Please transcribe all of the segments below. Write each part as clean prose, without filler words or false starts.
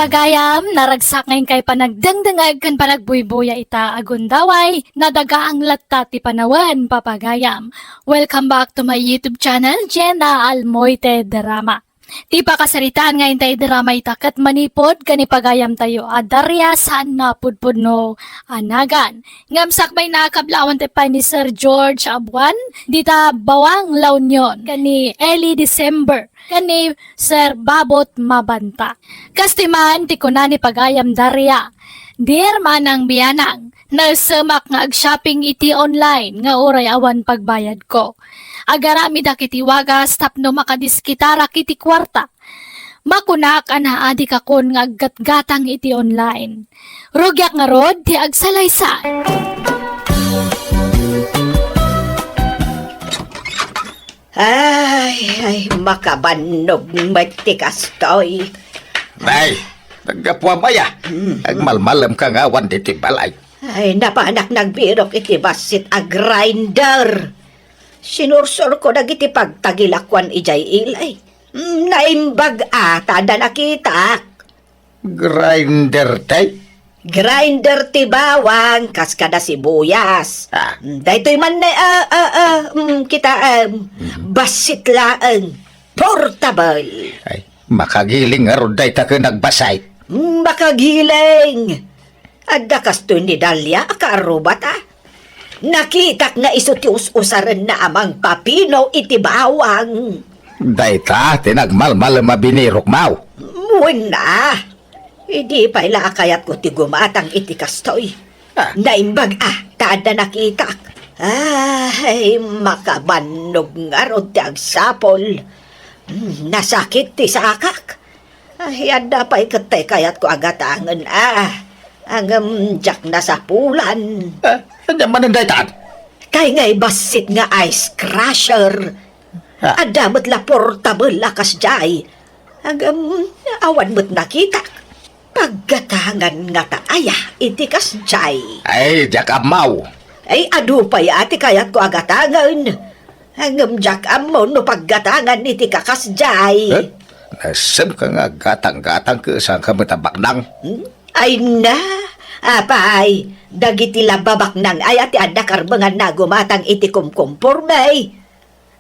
Papagayam, naragsak ngayon kay panagdangdangag kan panagbuy-buya ita agundaway, nadaga ang latta ti panawan, papagayam. Welcome back to my YouTube channel, Jenna Almoite Drama. Ti pakasaritaan ngayon tayo drama itakat manipod, kanipagayam tayo adarya saan na pudpud anagan. Ngamsak may nakablawan tayo pa ni Sir George Abuan, dita bawang launyon, kani Eli December. Kani Sir Babot Mabanta. Kastiman ti kunani pagayam darya. Dear manang biyanang, nagsamak nga ag-shopping iti online nga oray awan pagbayad ko. Agarami da kiti wagas tapno makadiskitara kiti kwarta. Makunak ana adi kakon nga aggatgatang iti online. Rugyak nga rod ti agsalaysa. Ay, makabanog matikas to'y. Nay, nagkapwa maya. Agmalmalam ka nga wan diti balay. Ay, napanak nagbirok iti basit a grinder. Sinursor ko nagiti pagtagilakwan ijay ilay. Naimbag ata da nakita. Grinder tay? Grinder ti bawang, kaskada sibuyas. Daytoy man na, basit laang, portable. Ay, makagiling nga ron day ta ka nagbasay. Makagiling. Adda kasto ni Dalia, akarubat Nakitak nga iso ti us-usaran na amang papino iti bawang. Day ta, tinagmalmalam mabinirok mau. Muna. Hindi pa ilakayat ko ti gumatang iti kastoy. Naimbag tada nakita. Ay, makabanog nga ron ti agsapol. Nasakit ti sakak. Ay, anda pa ikatay kayat ko agatangan Ang jak na sa pulan. Ano man ang day taan? Kay nga'y basit nga ice crusher. Adamot la portable lakas jay. Awan mo't nakita. Paggatangan nga taaya, iti kas jay. Ay, jak amaw. Ay, adu pa ati kayat ko agatangan. Jak mo no paggatangan iti kakas jay. Nasam ka nga gatang-gatang ka saan ka matabak nang. Ay na, apay, dagiti lababak nang ay ati adakarbangan na gumatang iti kumkumpurmay.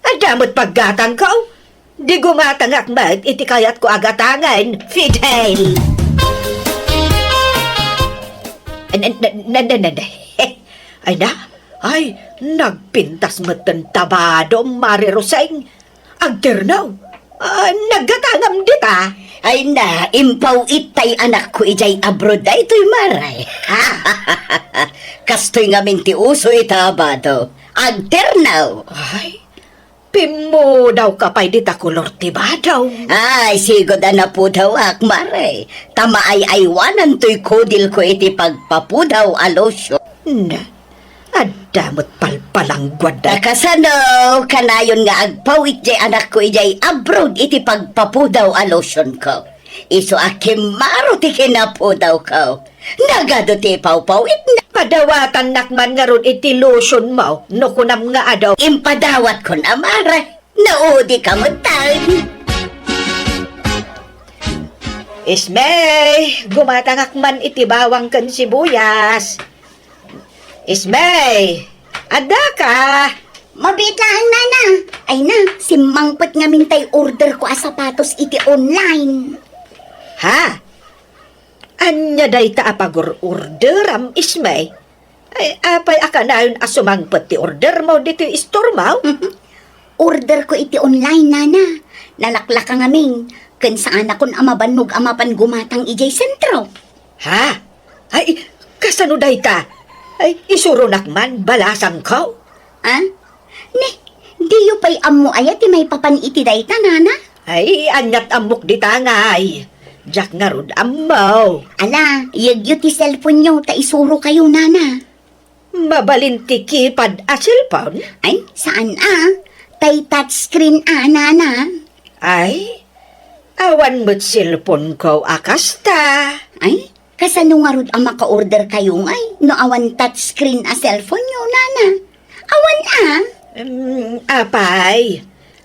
Adamot paggatang ko, di gumatang akmat iti kayat ko agatangan, Fidel. Ay, nagpintas matan tabado, Mari Roseng. Agternaw, naggatangam dita. Ay na, impaw itay anak ko ijay abroad da ito'y maray. Kastoy nga minti uso itabado. Agternaw. Ay, pimo daw kapay dita kolor tiba daw. Ay, sigod na po daw ak maray. Tama ay aywanan to'y kodil ko iti pagpapudaw alosyo. Na, adamot palpalang gwada. Kasano, kanayon nga agpawit jay anak ko ijay abroad iti pagpapudaw alosyon ko. Iso akim maro ti kinapudaw ko. Nagado ti pawpawit na. Padawatan nakman nga ron iti lotion mo, no kunam nga adaw. Impadawat ko na maray. Naudi ka mo tayo. Ismay, gumatangak man iti bawang kan sibuyas. Ismay, ada ka? Mabitlahan na. Ay na, simangpot nga mintay order ko sapatos iti online. Ha? Anya day ta apag-order am Ismay? Ay, apay akanayon asumangpot ti order mo dito store mo? Order ko iti online, nana. Nalaklak ang aming. Kan saan akon amabanog amapan gumatang ijay sentro. Ha? Ay, kasano day ta? Ay, isurunak man, balasang ko. Ha? Ne, di yu pa'y ammo ayat may papan iti dayta, nana. Ay, anyat amok di tangay. Jak nga rod ammo. Ala, yagyo ti cellphone nyo, ta isuro kayo, nana. Mabalin ti keypad a cellphone? Ay, saan Tay touchscreen nana. Ay, awan mo't cellphone ko akasta. Ay, kasano nga rod ang maka-order kayo ngay, no awan touchscreen a cellphone nyo, nana. Awan Apay,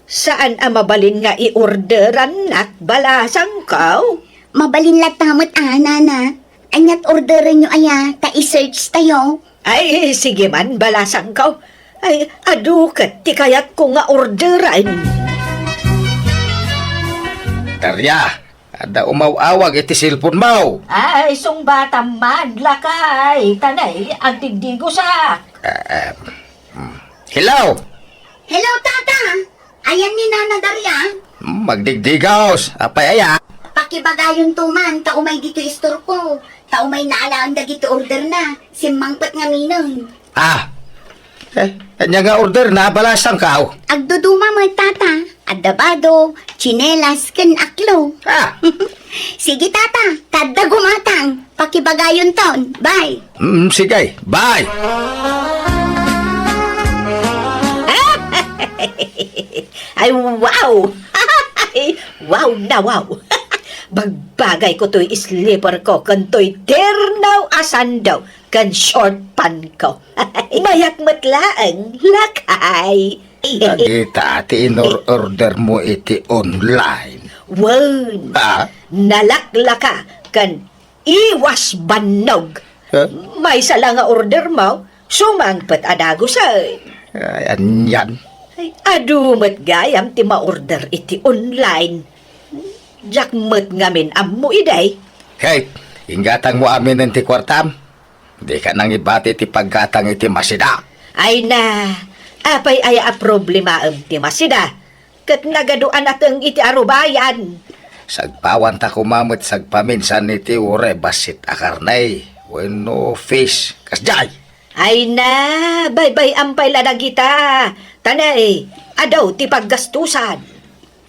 saan ang mabalin nga i-orderan nak balasang ko? mabalinlat tamot nana. Anyat orderin nyo aya, ta i-search tayo. Ay, sige man, balasang ka. Ay, adukat, ti kayat ko nga orderan. Darya, ada umaw-awag iti silpon mo. Ay, sung bata man, lakay. Tanay, ang tigdigo sa. Hello? Hello, tata. Ayan ni Nana Daria. Magdigdigaws. Apay aya. Pakibagayon tuman, taumay dito istor ko. Taumay naalaan da gito order na. Simangpat nga minang. Kanya nga order na balasang kao. Agduduma mo, tata. Adabado, chinelas, ken aklo. Sige, tata. Kada gumatang. Pakibagayon ton. Bye. Sige, bye. Ay, wow! Ay, wow na wow! Bagbagay ko to'y slipper ko, kan to'y ternaw asan daw, kan short pan ko. Mayak matlaang lakay. Kita ati in-order mo iti online. Wow! Nalaklaka, kan iwas banog. May sala nga order mo, sumangpat adagusan. Ayan yan. Ay, adumat gayam ti ma-order iti online. Jakmet ngamin ammo iday. Hey, inggatang mo amin ng ti kwartam. Di ka nang ibati ti paggatang iti masida. Ay na, apay aya a problema ti masida. Kat nagaduan ateng iti arubayan. Sagpawan ta kumamit sagpaminsan iti ure basit akarnay. Weno fish, kasjay. Ay na, bye-bye ampay ladagita. Tanay, adaw ti paggastusan.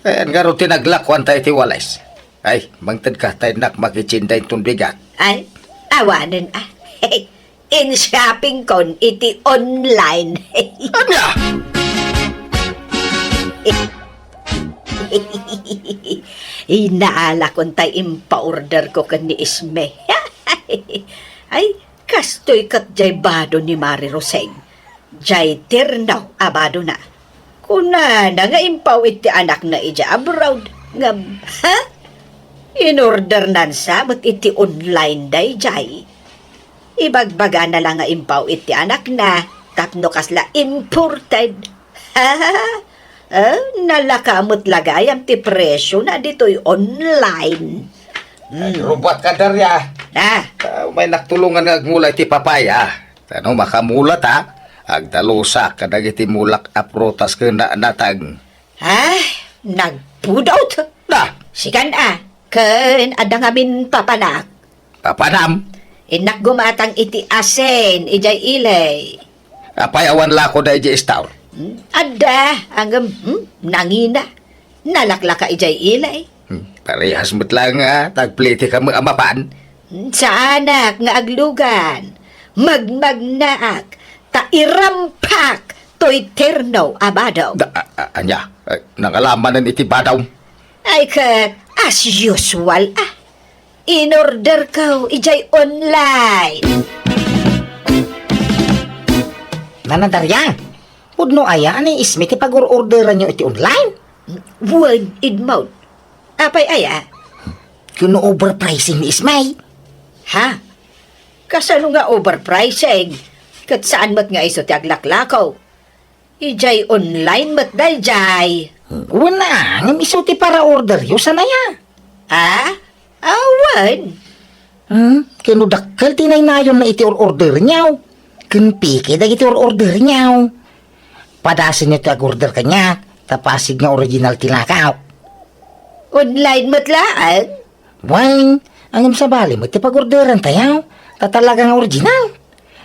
Ayan nga rin tinaglakwan tayo iti walis. Ay, mangtad ka tayo nak makichinday tunbigat. Ay, awanan ah. In shopping kon iti online. Anya! Inaala kon tay impa-order ko kan ni Isme. Ay, kastoy kat jay bado ni Mari Roseng. Jay ternaw abado na. Kuna na nga impaw iti anak na ija abroad. Ngam, ha? In-order nan sa mat iti online day jay. Ibagbaga na lang nga impaw iti anak na. Tapno kasla imported. Ha? Nalakamot lagayam ti presyo na dito'y online. Rubat ka darya. May naktulungan nga agmula iti papaya. Ano makamulat ha? Agdalusa ka iti mulak aprotas ka na natag. Nagpudot. Sikan ken adang amin papanak. Papanam? Inak gumatang iti asen, ijay ilay. Apay awan lako da iji istaw. Ada, anggam, nangina. Nalaklaka ijay ilay. Parehas mo't lang tagpliti ka mga amapan. Sa anak nga aglugan, magmagnaak, tairampak, to'y terno abadaw. Anya, nangalamanan iti badaw. Ay kat, as usual in-order ko, ijay online. Nanadarya, udno aya ni Isme ti pag-orderan nyo iti online? One idmount. Apay aya? Kuno overpricing ni Isme. Ha? Kasano nga overpricing? Kat saan mat nga iso ti aglaklakaw? Ijay online mat daljay. Wala, ngam iso ti para order yo sanaya. Awan. Kano dakkel tinaynayon na iti order nyaw. Kunpiki dagiti order nyaw. Padasin nyo ti ag-order kanya, tapasig nga original tinakaw. Online mat laan? Wang, angam sa bali mo ti pag-orderan tayaw, tatalagang original.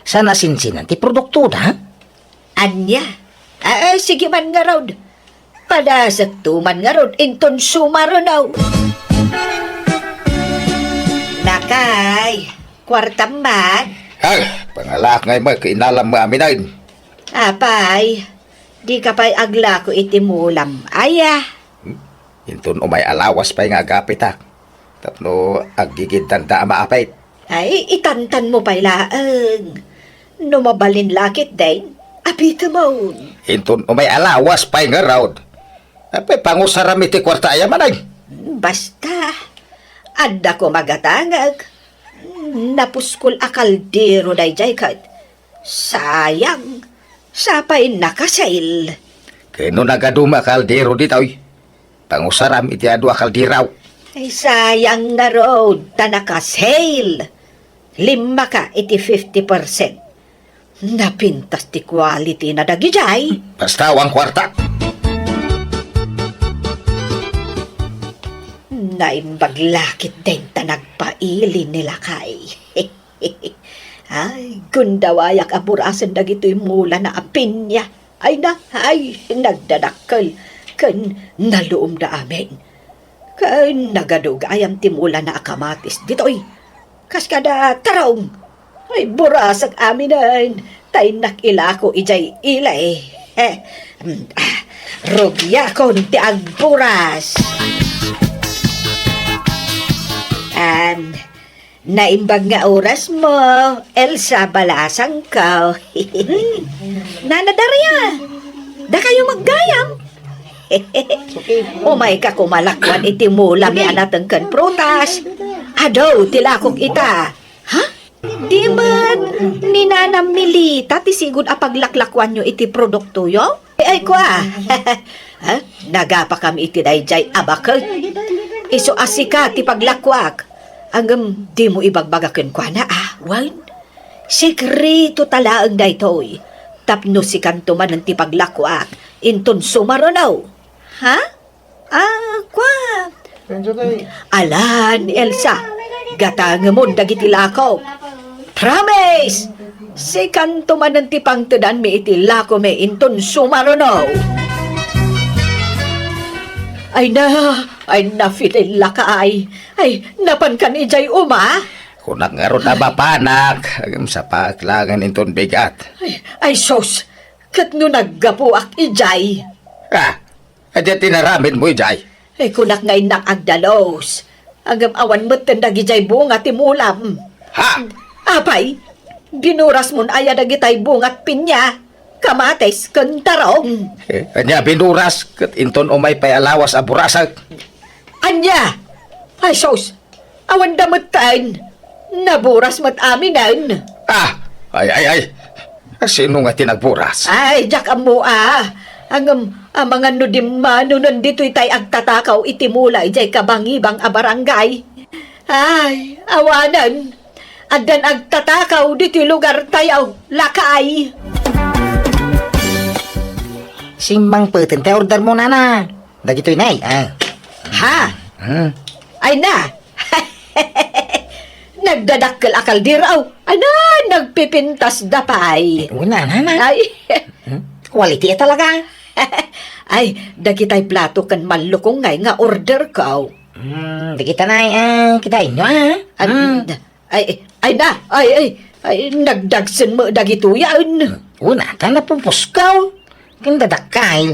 Sana sinsinan ti produkto da. Anya? Sige man nga raw. Padasat tuman nga raw, inton sumaro naw. Nakay, kwartam man. Pangalak ngay mo, kainalam mo amin ay. Apay, di ka pa'y agla ko itimulam. Aya. Intun umay alawas pa'y nga agapit ha. Tapno agigid tanda maapit. Ay, itantan mo pa'y laang. Numabalin lakit din, apita mo. Intun umay alawas pa'y nga raod. Apay pangusaram iti kwarta ayaman ay. Basta, Adda ko magatangag. Napuskol a kaldero dayjay kat. Sayang. Sapay nakasail. Kano nagaduma kaldero ditoy. Pangusaram iti adu kaldiraw. Ay sayang nga road. Ta nakasail. 5 ka iti 50%. Napintas ti quality na dagijay. Basta ang kwarta. Naimbaglakit din ta nagpaili nila kay. Ay, gundawayak aburasan dagito'y mula na apinya. Ay nagdadakkel. Kan naluom da amin. Kan nagadugayam timula na akamatis dito'y. Kas kada tarong. Ay burasak aminan. Tay nakilako ijay ilay. Rugya kon ti agburas. Naimbag nga oras mo, Elsa balasang ka. Nanadarya, da kayo maggayam. Umay ka kumalakwan iti mula mi anatang kan prutas. Adaw, tilakok ita. Ha? Di man, ninanam milita ti sigud apaglaklakwan nyo iti produkto yo? Ay kwa, ha? Nagapa kami iti dayjay abakal. Iso asika ti paglakwak. Hanggang di mo ibagbagakin kwa na wan. Sekreto talaang daytoy. Tapno si kanto man ang ti paglakwak. Inton sumaronaw. Ha? Kwa. Alan, Elsa. Gatang mo dagiti lakaw. Promise! Si kanto man ang ti pangtudan mi iti lako me inton sumaronaw. Ay na filila ka ay napan ka ni Jay Uma. Kunak nga ron abapanak. Agam sa paaklangan inton bigat. Ay sos, kat no naggapuak ijay. Adya tinaramin mo, Ijay. Ay kunak ngay nakagdalos. Agam awan mo tendag ijay bunga timulam. Ha? Apay, binuras mon aya dagitay bungat pinya. Kamates kantarong. Kanya binuras, kat inton umay pay alawas aburasag. Anya! Ay sos, awan damutan. Naburas mat aminan. Ay. Sino nga tinagburas? Ay, jak mo ang mga nudimano nandito itay agtatakaw itimula ijay kabangibang abarangay. Ay, awanan. Adan agtatakaw dito lugar tayaw, lakay. Simbang peten te order mo na. Dagitoy nay. Ha? Ay na. Nagdadakkel akal diraw. Ana, nagpipintas dapay. Una na. Ay. Quality talaga. Ay, dagitay plato kan malukong ngay nga order ka. Di kita na, kita inyo Ay na, nagdagsan mo dagito yan. Una, na pupuskaw. Kanda dakay.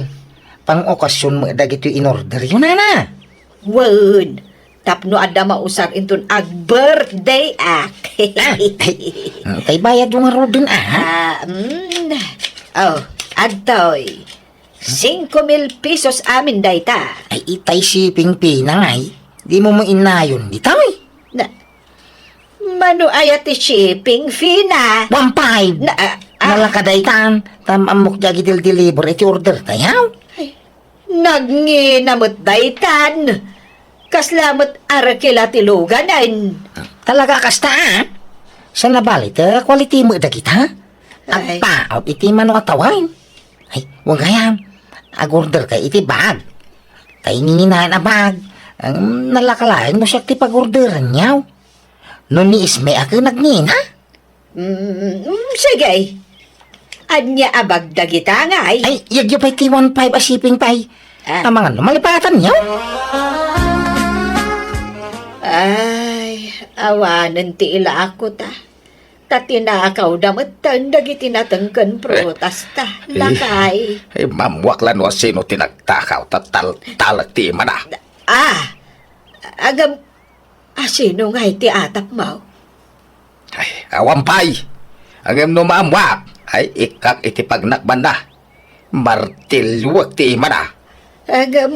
Pang okasyon mo dagito in-order yun na. Wan, tapno ada mausar inton ag birthday act. Tay bayad yung rodin Adtoy. 5,000 pesos amin dayta. Ay itay shipping fee na ngay. Di mo mo inayon di tay. Mano ayat ti shipping fee na. 1.5. Nalakadaytan. Amok jagi deliver iti order tayaw. Nagnginamot daytan. Kaslamot arakila tiluganan. Talaga kasta Sa nabalit, quality mo da kita. At paot iti mano atawain. Ay, wag kaya. Ag-order ka iti bag. Tay ninginahan na bag. Ang nalakalain mo siya ti pag-orderan niyaw. Noon ni Isme ako nagnina. Sige. Anya abag dagita nga Ay, yagyo pa'y ti 1.5 a shipping pa'y. Ang mga lumalipatan niyo. Ay, awanan ti ila ako ta. Tatinakaw damatan dagiti natangkan protas ta. Lakay. Mamwak lan wa sino tinagtakaw talag ti mana. Agam, sino nga iti atap mo? Ay, awampay. Agam no mamwak. Ay, ikak iti pagnakban na. Martilyuak ti mana. Agam,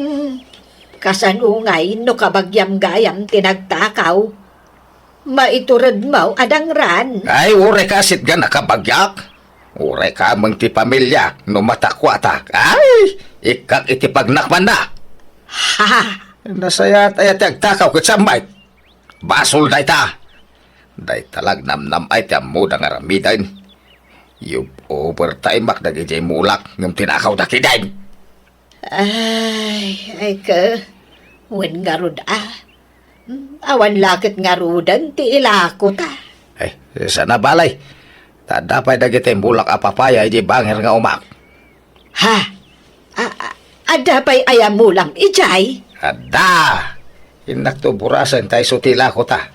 Kasanungay no kabagyam gayam tinagtakaw. Maiturad mo adang ran. Ay, ure ka asit ga nakabagyak. Ure ka amang ti pamilya no matakwatak. Ay, ikak iti pagnakman na. Ha! Nasayat ay tagtakaw kat samay. Basol day ta. Day talag namnam ay tiyam mo da nga ramidan. Yung overtime mak nagijay mulak ng tinakaw na kidain. Ay ka. Wen nga rod Awan lakit nga rodan ti ilako ta. Ay, sana balay. Tadapay dagiti mulak apapaya iti bangir nga umak. Ha? Adapay ayam mulam ijay? Ada! Inaktuburasan tayo sutila ko ta.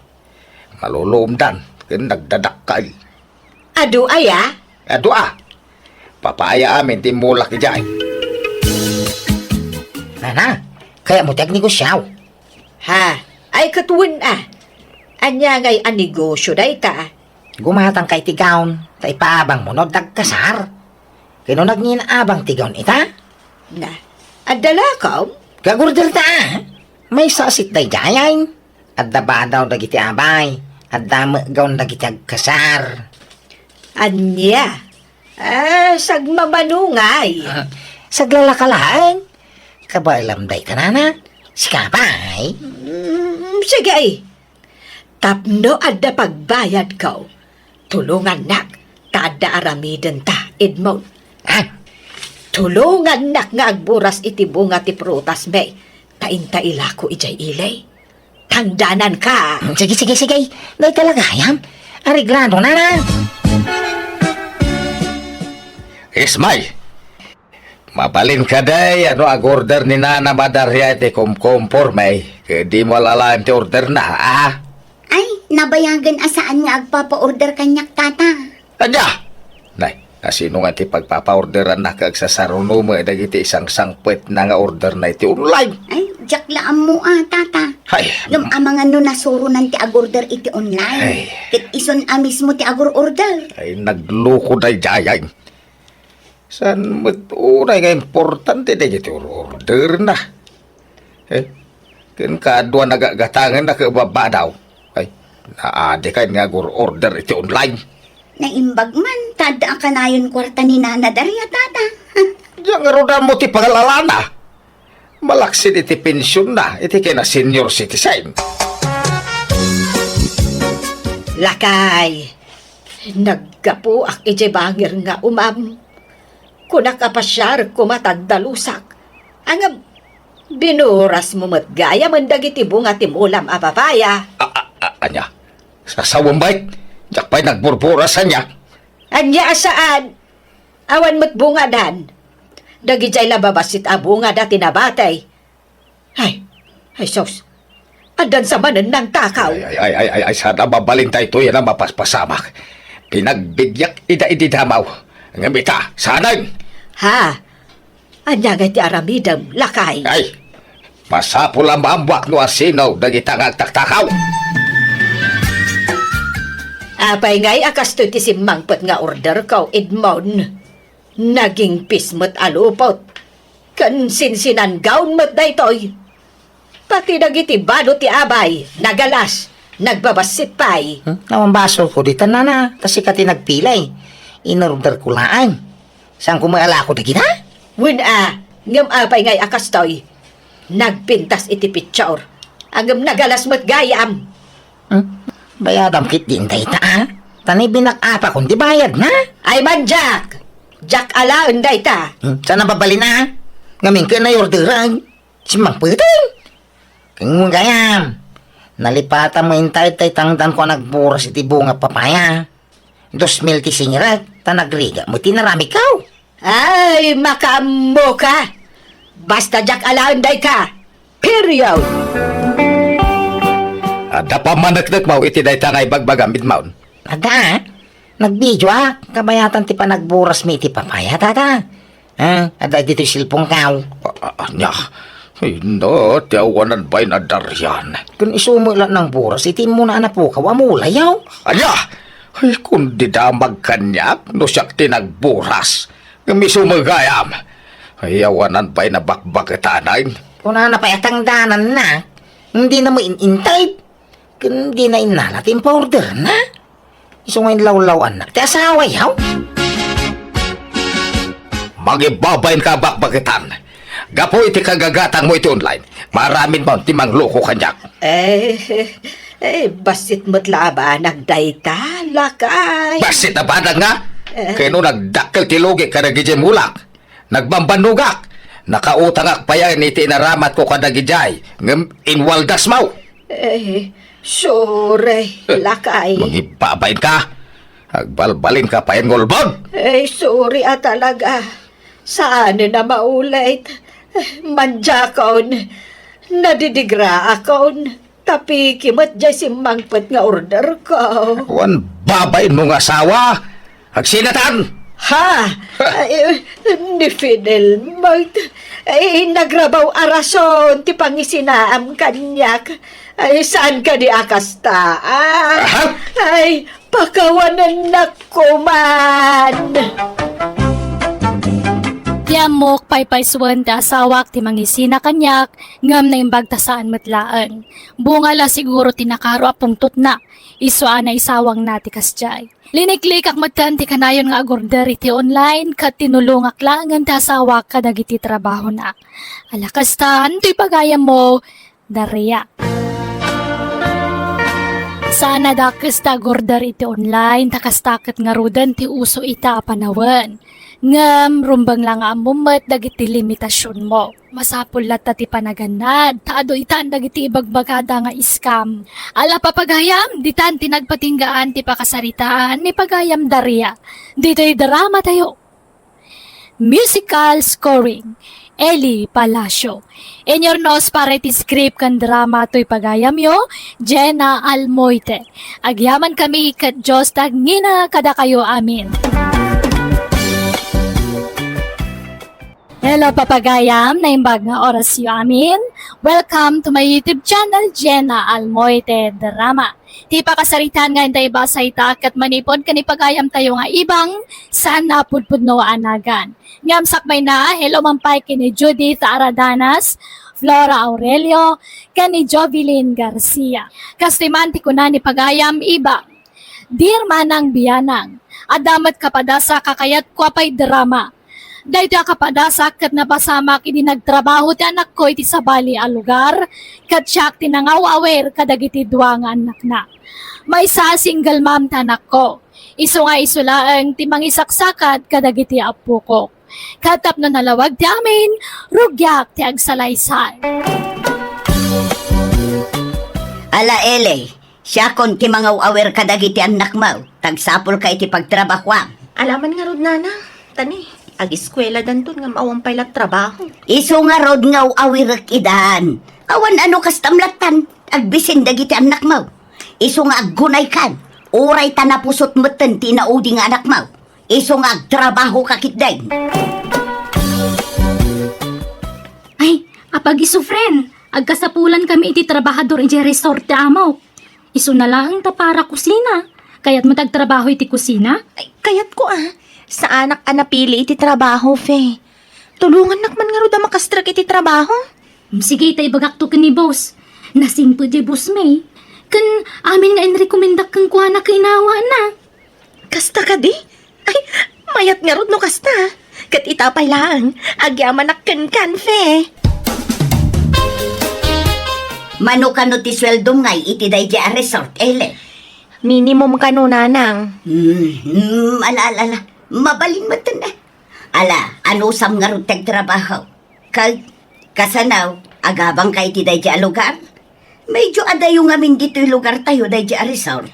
Malulumdan, kin nagdadakal. Adu aya? Ado papaya amin ti mulak ijay. Nana, kaya mo negosyaw. Ha? Ay katuwin Anya ngay anegosyo day ta. Gumatang kay tigaon, tay paabang mo no dagkasar. Kino nagninabang tigaon ita? Na, adala ka? Gagurdel ta, may sasit day jayain. At daba daw dagiti abay, at dama gaon dagiti agkasar. Anya? Sagmamanungay. Saglalakalaan, kabailam day tanana, sikapay. Sige ay. Tapno adda pagbayad ko. Tulungan nak, tada aramiden ta, Edmond. Tulungan nak nga agburas iti bunga ti prutas may. Taintaila ko ijay ilay. Tangdanan ka. Sige. Day talaga yan. Ariglado na. Ismay! Mabalin ka day, ano ag order ni Nana Madarya iti kumkomporme. Kaya di mo alalaan ti order na, Ay, nabayagan asaan nga agpapa-order kanyak tata. Anya! Nay, asino nga ti pagpapa-orderan na kag sa saruno mo dagiti isang sangpet na nga order na iti online. Ay, jaklaan mo tata. Ay, Yung amangan no nasuro nan ti agorder iti online. Ay. Kit ison mismo ti agor-order. ay nagluko day jayay. San unay nga importante day iti order na. Kin kadwa nagagatangan na kababa daw. Ay, naade kay nga order iti online. Naimbag man, tada ka na yun kwarta ni Nana Daria tata. Diyan nga roda mo ti pangalalana. Malaksin iti pensyon na, iti kina senior citizen. Lakay. Naggapo ak ijay bangir nga umam. Kunak apasyar kumatagdalusak. Ang binuras mo matgaya mandagiti bunga timulam apapaya. Anya, sa sawambay, jakpay nagburburasan niya. Anya saan? Awan matbunga dan. Dagijay lababasit a bunga da tinabatay. Ay sos. Adan sa manan ng takaw. Ay, sana mabalin tayo ito yan ang mapaspasamak. Pinagbigyak ida-ididamaw. Ngamita, sanay. Ha? Anya nga ti aramidam, lakay. Ay, pasapul ang maambwak no asinaw nagitang agtaktakaw. Apay ngay akas to ti simangpot nga order ko, Edmond. Naging pismot alupot. Kansinsinan gaun mat daytoy. Pati dagiti bado ti abay, nagalas, nagbabasit pay. Nawambaso ko dito nana, kasi kati nagpilay. Inorder ko laan. Saan kumala ko na kita? Win ngam apay ngay akas toy. Nagpintas iti picture. Angam nagalas mat gayam. Bayadam kit din tayo ta. Tanay binakapa kung di bayad na. Ay man, Jack! Jack alaon day ta. Saan nababali na? Ngamin ka na orderan. Simang pwedeng. Kung gayam. Nalipatan mo intay tay tangdan ko nagburas iti bunga papaya. 2,000 ti singirat. Tanagriga mo tinarami kaw. Ay, makaambo ka. Basta Jack alaon day ka. Period. Ada pa managnak mo iti day tangay bagbagamid maun. Ada, nagbidyo kabayatan ti pa nagburas mi iti papaya tata. Ada dito silpong kaw. Anya, no, tiyawanan ba'y nadaryan? Kung isumo lang ng buras, iti mo na po kaw amulayaw. Anya, ay kung di damag kanyak, no siyak tinagburas. Kami sumagayam. Ay awanan ba'y nabakbakitanay? Kung napayatang danan na, hindi na mo inintay. Hindi na inalatin pa order na. Iso ngayon lawlaw anak, ti asawa yaw. Magibabayin ka bakbakitan. Gapo iti kagagatang mo iti online. Maramin mo timang loko kanyak. Basit mo't laba nagdayta, lakay. Basit na badang nga. Kaya no nagdakkel tilugi ka nagijay mulak. Nagbambanugak. Nakautangak pa yan iti inaramat ko kadagijay. Ngem inwaldas mau. Sure, lakay. Magibabayin ka. Agbalbalin ka pa yan ngolbon. Sorry talaga. Saan na maulit? Manjakon. Nadidigra akon. Tapi kimot dyan si mangpet nga order ko. Wan babayin mong asawa. Agsinatan. Ha? Ni Fidel Mart. Nagrabaw arason ti pangisinaam kanyak. Saan ka di akasta? Aha. Pakawanan na kuman. Tiamok paypayswan ti asawak ti mangisina kanyak ngam na imbag tasaan matlaan. Bungala siguro tinakaro apong tutna. Isuan na isawang nati kasjay. Liniklik ak matan ti kanayon nga agorder iti online kat tinulungak langan ti asawak kadagiti trabaho na. Alakastan to'y pagayam mo, Daria. Sana dakes ta agorder iti online takastakit nga rudan ti uso ita panawan. Ngam, rumbang lang ang mumat dagiti limitasyon mo. Masapul lata ti panaganad, taado itan dagiti ibagbagada nga iskam. Ala papagayam, ditan tinagpatinggaan ti pakasaritaan ni pagayam Daria. Dito'y drama tayo. Musical scoring, Eli Palacio. In your nose para iti script kan drama to'y pagayam yo, Jenna Almoite. Agyaman kami kat Diyos tagngina kada kayo amin. Hello papagayam, naimbag nga oras yo amin. Welcome to my YouTube channel, Jenna Almoite Drama. Ti pakasaritan nga intay ba sa itak at manipod kanipagayam tayo nga ibang sana pudpud no anagan. Ngam sakmay na, hello mampay kini Judith Aradanas, Flora Aurelio, kani Jovelyn Garcia. Kastimanti ko na ni pagayam iba. Dear Manang Biyanang, adamat kapadasa kakayat kwa pa'y drama. Dahil kapadasa kat napasamak ini nagtrabaho ti anak ko iti sabali a lugar, kat siyak tinangaw-awer kadagiti duwa nga anak na. May sa single mom tanak ko. Iso nga isulaang ti mangisaksakat kadagiti apo ko. Katap na nalawag ti amin, rugyak ti agsalaysay. Ala ele, siya kon ti mangaw-awer kadagiti anak mo. Tagsapol ka iti pagtrabahuam. Alaman nga rod nana, tani. Ag-eskwela danton nga maawang pailat trabaho. Iso nga rod ngaw awirak idan. Awan ano kastamlatan, agbisin dagiti anak mo. Iso nga aggunay kan, uray tanapusot meten tinaudi nga anak mo. Iso nga agtrabaho kakitday. Ay, apag iso friend, agkasapulan kami iti trabahador iti resort ti amaw. Iso na lang ta para kusina, kaya't matagtrabaho iti kusina. Ay, kayat ko sa anak anapili iti trabaho, fe. Tulungan nakman nga rod makastrak iti trabaho. Sige, tayo bagakto ka ni boss. Nasing po di boss may. Kan amin nga inrekomendak kang kuha na kainawa na. Kasta ka di? Ay, mayat nga rod no kasta. Kat itapay lang, agyaman nakkan fe. Mano kano ti sweldom ngay iti day a resort, ele. Minimum ka no, nanang. Ala. Mabalin mo ito na. Ala, ano sam nga rin tagtrabaho? Kasanaw, agabang kay ti day a lugar? Medyo adayo nga min dito'y lugar tayo day a resort.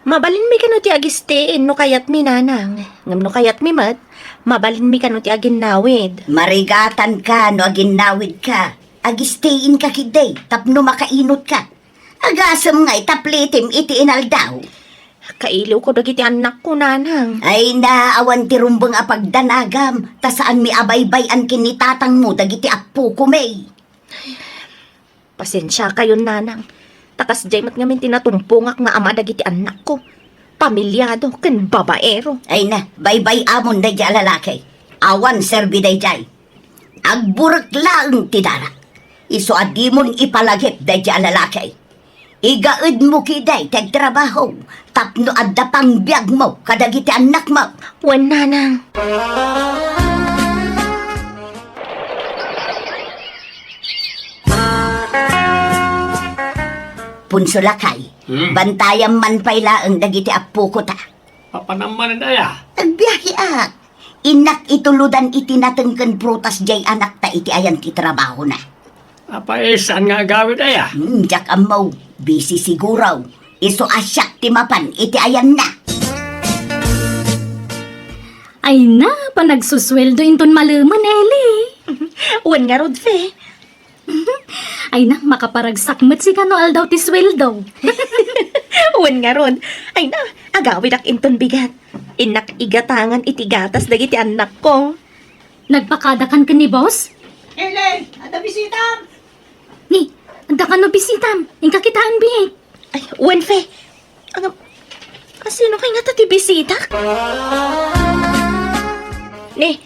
Mabalin mi kano ti agistiin no kayat mi, nanang. Ngam no kayat mi mat, mabalin mi kano ti aginawid. Marigatan ka no aginawid ka. Agistiin ka kiday, tapno makainot ka. Agasam nga itaplitim iti inaldaw. Kailiw ko dagiti anak ko, nanang. Ay naawan ti rumbang apagdanagam, ta saan mi abaybayan kinitatang mo dagiti apo ko may. Pasensya kayo, nanang. Takas jay mat ngamin tinatumpungak nga ama dagiti anak ko. Pamilyado, ken babaero. Ay na, baybay amon day lalaki. Awan serbi day jay. Agburak lang ti darak. Iso adi mon ipalagip day di alalaki. Igaud mo kiday tagtrabaho. Tapno adda pang biyag mo kadagiti anak mo. Wan nanang. Punsulakay, bantayam man pailaang dagiti apo ko ta. Papanaman daya. Agbiyahe ak. Inak ituludan iti natengken prutas jay anak ta iti ayan ti trabaho na. Apa saan nga gawin daya? Jak amaw, busy siguraw. Iso asyak ti mapan iti ayan na. Ay na, panagsusweldo inton maluman, Eli. Wan nga rod, fe. Ay na, makaparagsak si kanoal daw ti sweldo. Wan nga rod. Ay na, agawid ak inton bigat. Inak igatangan iti gatas dagiti anak ko. Nagpakadakan ka ni boss? Ellen, ada bisita! Ni, anda ka no bisitam. Ingka kitaan bihik. Ay, wan, fe. Sino kay nga tati bisita? Ne,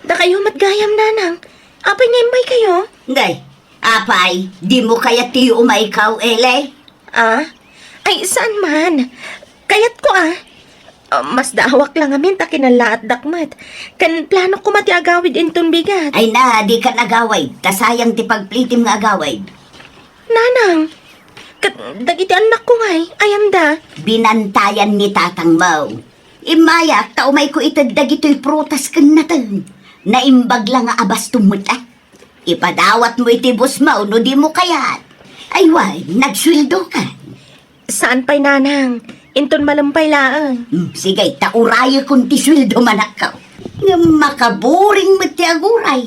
da kayo matgayam nanang. Apay ngembay kayo? Ngay, apay, di mo kaya ti umaikaw, ele? Ah? Ay, saan man? Kayat ko mas dawak lang amin ta kinalaat dakmat. Kan plano ko mati agawid inton bigat. Ay na, di ka nagaway. Kasayang ti pagplitim nga agaway. Nanang, dagiti anak ko ngay, ayam da. Binantayan ni tatang mau. Imaya, taumay ko itad dagito'y prutas kan natang. Naimbag lang nga abas tumut Ipadawat mo iti bus mau, no di mo kayat. Ay way, nagswildo ka. Saan pa'y nanang? Inton malampay laang. Sige, tauraya kung ti swildo manakaw. Nga makaburing mo ti aguray.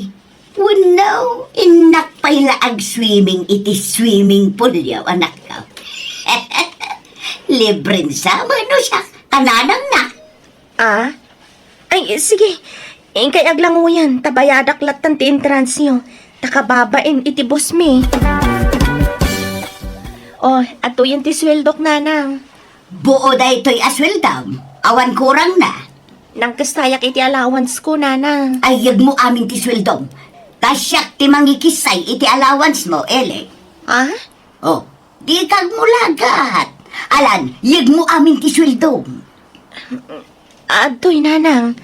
Wano, inak pa'y laag swimming iti swimming pool yaw, anak ka. Librin sama no siya, kananang na. Ah? Ay, sige. Ingkay aglango yan, tabayadak latan ti intransyo. Takababain iti boss mi. Oh, ato yan ti sweldok nanang. Buo da ito'y aswildam. Awan kurang na. Nang kastayak iti allowance ko, nanang. Ayag mo amin ti swildom. Tasyak ti mangikisay iti allowance mo, ele. Ah? Oh, di kag mulagat. Alan, yag mo amin ti swildom. Adoy, nanang.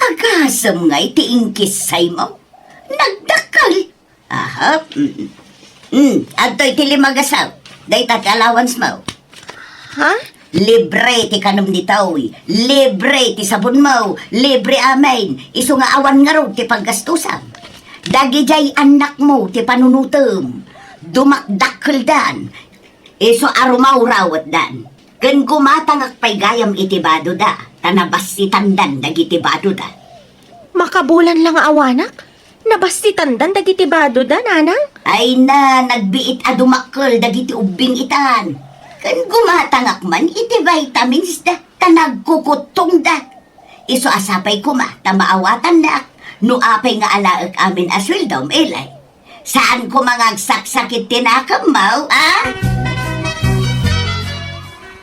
Agasam nga iti ingkisay mo. Nagdakal. Aha. Adoy ti limagasaw. Daytat allowance mo. Ha? Libre ti kanam ni taoy. Libre ti sabon mo. Libre amin. Iso nga awan nga ro ti paggastusan. Dagi jay anak mo ti panunutom. Dumakdakkel dan. Iso arumaw rawat dan. Kan gumatangak pay gayam iti bado da. Tanabas si tandan dagiti bado da. Makabulan lang awanak? Nabasti tandan dagiti bado da, nanang? Ay na, nagbiit a dumakkel dagiti ubing itan. Kan gumatangak man iti vitamins da. Tanagkukutong da. Iso asapay kuma, tamaawatan da. No apay nga alaag amin aswildom, elay. Saan ko mga saksakit tinakam mo, ah?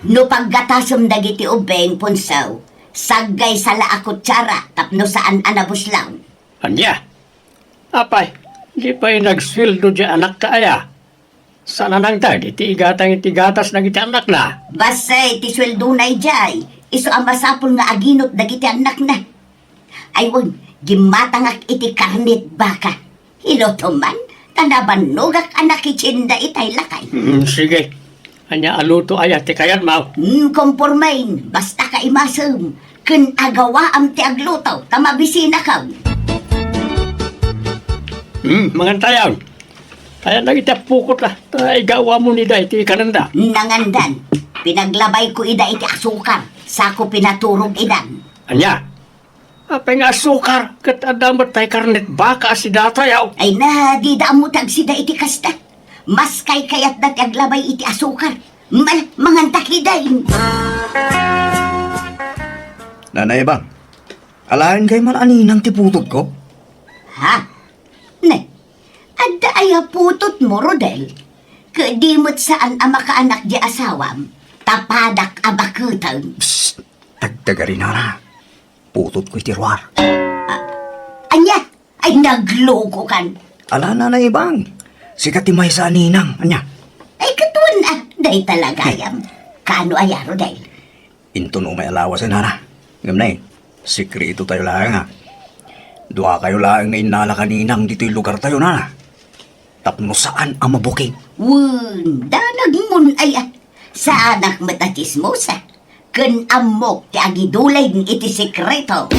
No paggatasam dagiti ubeng punsaw, saggay sala ako tsara, tapno saan anabos lang. Anya? Apay, di pa'y nagsweldo di anak ka aya. Sana nang tayo, iti igatang-itigatas na iti anak na. Basay, ti sweldo na ijay. Iso ang masapol nga aginot dagiti anak na. Aywan, gimatangak iti karnit baka. Hiloto man, tanabanogak anak itsinda itay lakay. Sige. Anya aluto aya, ti kayat mau. Kompormain, basta ka imasam. Kun agawa am ti agluto, tamabisina ka. Mga tayaw. Kaya nang itapukot na. Tay gawa mo ni day, ti kananda. Nangandan, pinaglabay ko ida iti asukar. Sako pinaturog idan. Anya? Apay nga sukar, kat adamat tay karnet baka si datayaw. Ay na, di daamutag sida iti kasta. Mas kay kayat dati aglabay iti asukar. Mangantak idayin. Nanay bang, alain kay malaninang tiputod ko? Ha? Ne, adda aya putot mo, Rodel. Kadimot saan ang makaanak di asawam. Tapadak abakutang. Psst, tagdagarin na. Putot ko'y tirwar. Ay naglugo kan. Ala na na ibang. Sikat timay sa aninang. Anya? Ay katuan ah. Day talaga yam. Kano ayaro day? Into no may alawas na na. Ngam na eh. Sikrito tayo lang ha. Dua kayo lang na inala kaninang dito'y lugar tayo na. Tapno saan ang mabuking? Wunda nagmun ay ah. Sa anak matatismosa. Kan amok ti agidulay ng iti sekreto.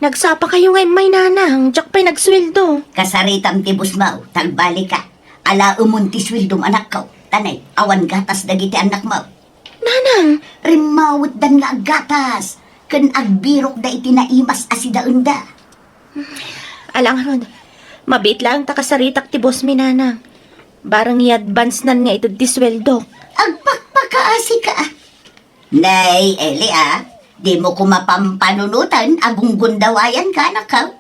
Nagsapa kayo ngayon may nanang, jak pa'y nagsweldo. Kasaritam ti busmaw, tagbalik ka. Ala umunti swildom anak ko. Tanay, awan gatas dagiti anak mo. Nanang, Rimawit dan nga gatas. Kan agbirok da iti naimas asidaunda. alang ron, mabit lang takasaritak ti boss mi nanang. Barang i-advance nan nga ito ti sweldo. Agpakpakaasi ka. Nay, Eli ah. Di mo kumapampanunutan agong gundawayan ka anak ko.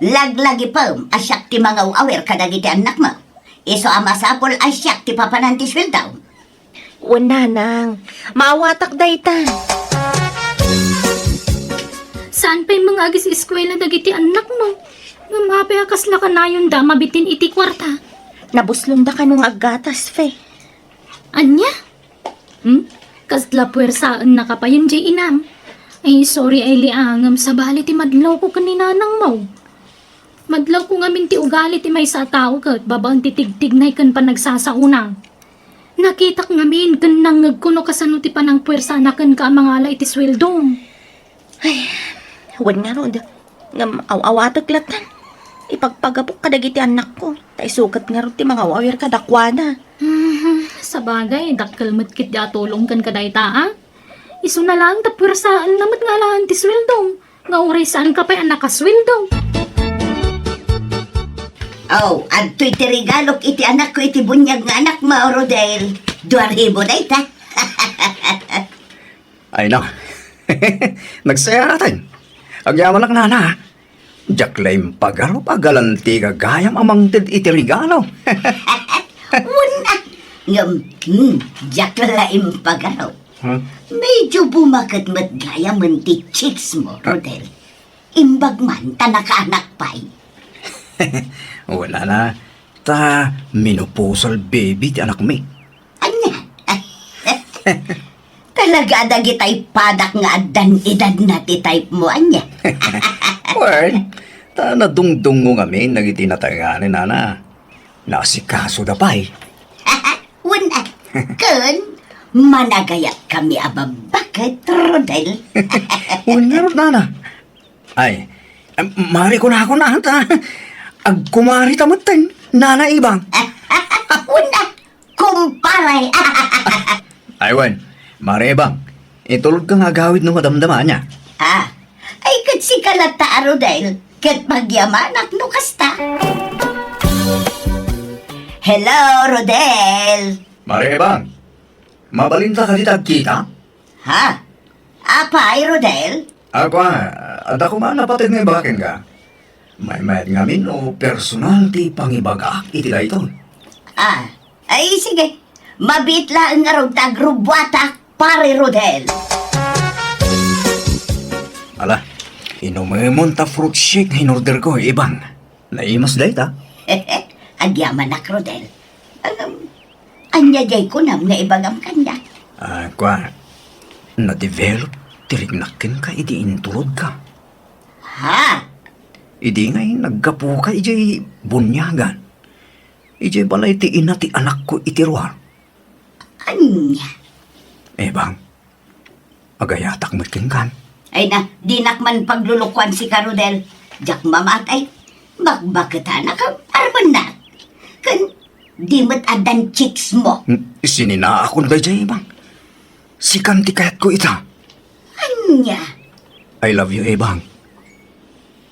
Laglagi pa asyak ti mga awer kadagiti anak mo. Iso amasapol asyak ti papananti sweldaw. O nanang, maawatak dayta. Saan pa'y mga agis eskwela dagiti anak mo? Ngumapay akas la ka na yun da mabitin iti kwarta. Nabuslong da ka nung aggatas, fe. Anya? Kasla puwersaan na ka pa yun, Jay Inam. Ay, sorry ay liangam sa bali ti madlaw ko kaninanang mo. Madlaw ko nga minti ugali ti may sa tao kat babang titigtig na ikan pa nagsasaunang. Nakita ko nga min kan nangag kuno kasano ti panang puwersa na kan ka mga alay ti sweldong. Huwag nga ron, nga awatak latan. Ipagpagapok kadagiti anak ko. Tay sukat nga ron ti mga wawir kadakwana. Sa bagay, dakkel matkit di atulong kan kadayta ah. Iso na lang tapwersaan namat nga lang ti sweldong. Nga uray saan ka pa'y anak ka sweldong. Oh, adto'y ti regalok iti anak ko iti bunyag nga anak mo, Rodel. 2,000 na ita. Ay na. Nagsaya natin. Agyaman lang nana. Jaklaim pagaro pagalanti gagayam amang tid iti regalo. Wala. Ngam, jak lalaim pagaraw. Huh? Medyo bumakat matgaya man ti chicks mo, Rodel. Imbag man, tanaka-anak pa'y. Wala na. Ta menopausal baby ti anak mi. Anya? Talaga dagitay padak nga adan edad na ti type mo, anya. Well, ta nadungdung mo kami nagitinatayangan nana. Nasikaso da pa'y. Wala. Kun, managayat kami ababakit, Rodel. Wala nana. Ay, mari ko na ako na ta. Agkumari tamatin. Nana ibang. Wala. Kumparay. Ay, wan. Mari ibang. Itulog ka nga gawid ng madamdama niya. Ay kat si kalata, Rodel. Kat magyamanak no kasta. Hello, Rodel. Mari ibang. Mabalinta ka dita kita? Ha? Apay, Rodel? Ako ada ko man napatid nga ibakin ka. May mayat ngamin o personal ti pangibaga iti da ito. Ay sige. Mabit lang nga ron tagrubwatak, pare Rodel. Ala, inumemon ta fruit shake hinorder ko ibang. Naimas da ita. Agyaman na, Rodel. Anya jay ko nam nga ibagam kanya. Na-develop tirignakin ka idi intulod ka. Ha? Idi ngay naggapu ka ijay bunyagan. Ijay balay ti ina ti anak ko itiruar. Anya? Bang, agayatak matkin kan. Ay na, dinakman paglulukuan si Karudel. Jak mamatay. Bakbakita na ka, arman na. Kan, di mat adan chicks mo. Sinina ako na jay bang. Sikan ti kayat ko ita. Anya? I love you, Ebang.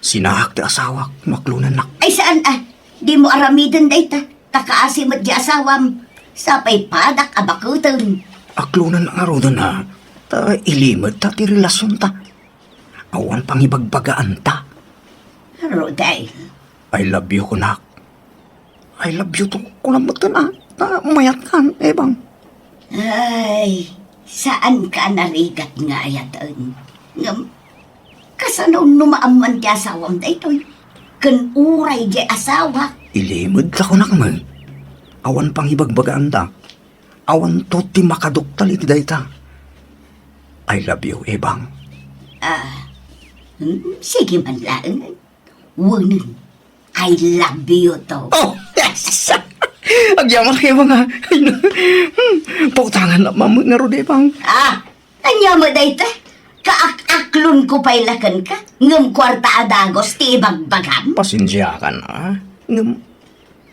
Sinahak ti asawak, maklunan nak. Ay saan di mo aramidin da ita. Takaasi mat di asawam. Sapay padak abakutan. Aklunan ang arudan ha. Ta ilimad ta ti relasyon ta. Awan pang ibagbagaan ta. Rodel. I love you, kunak. I love you to kulamatan ha. Ta mayat kan, Ebang. Ay, saan ka narigat nga ayatan? Ngam, Kasanaw numaaman ti asawam da ito'y. Kan uray di asawa. Ilimod ka ko na kamay. Awan pang ibagbagaan ta. Awan to ti makaduktal iti dayta. I love you, Ebang. Sige man lang. Wanin. I love you to. Oh, yes! Agyaman kayo mga... Pautangan na mamut nga ro, Ebang. Anya mo dayta? Kaak-aklon ko pailakan ka. Ngam kwarta adagos ti ibagbagam. Pasensya ka na. Ngam,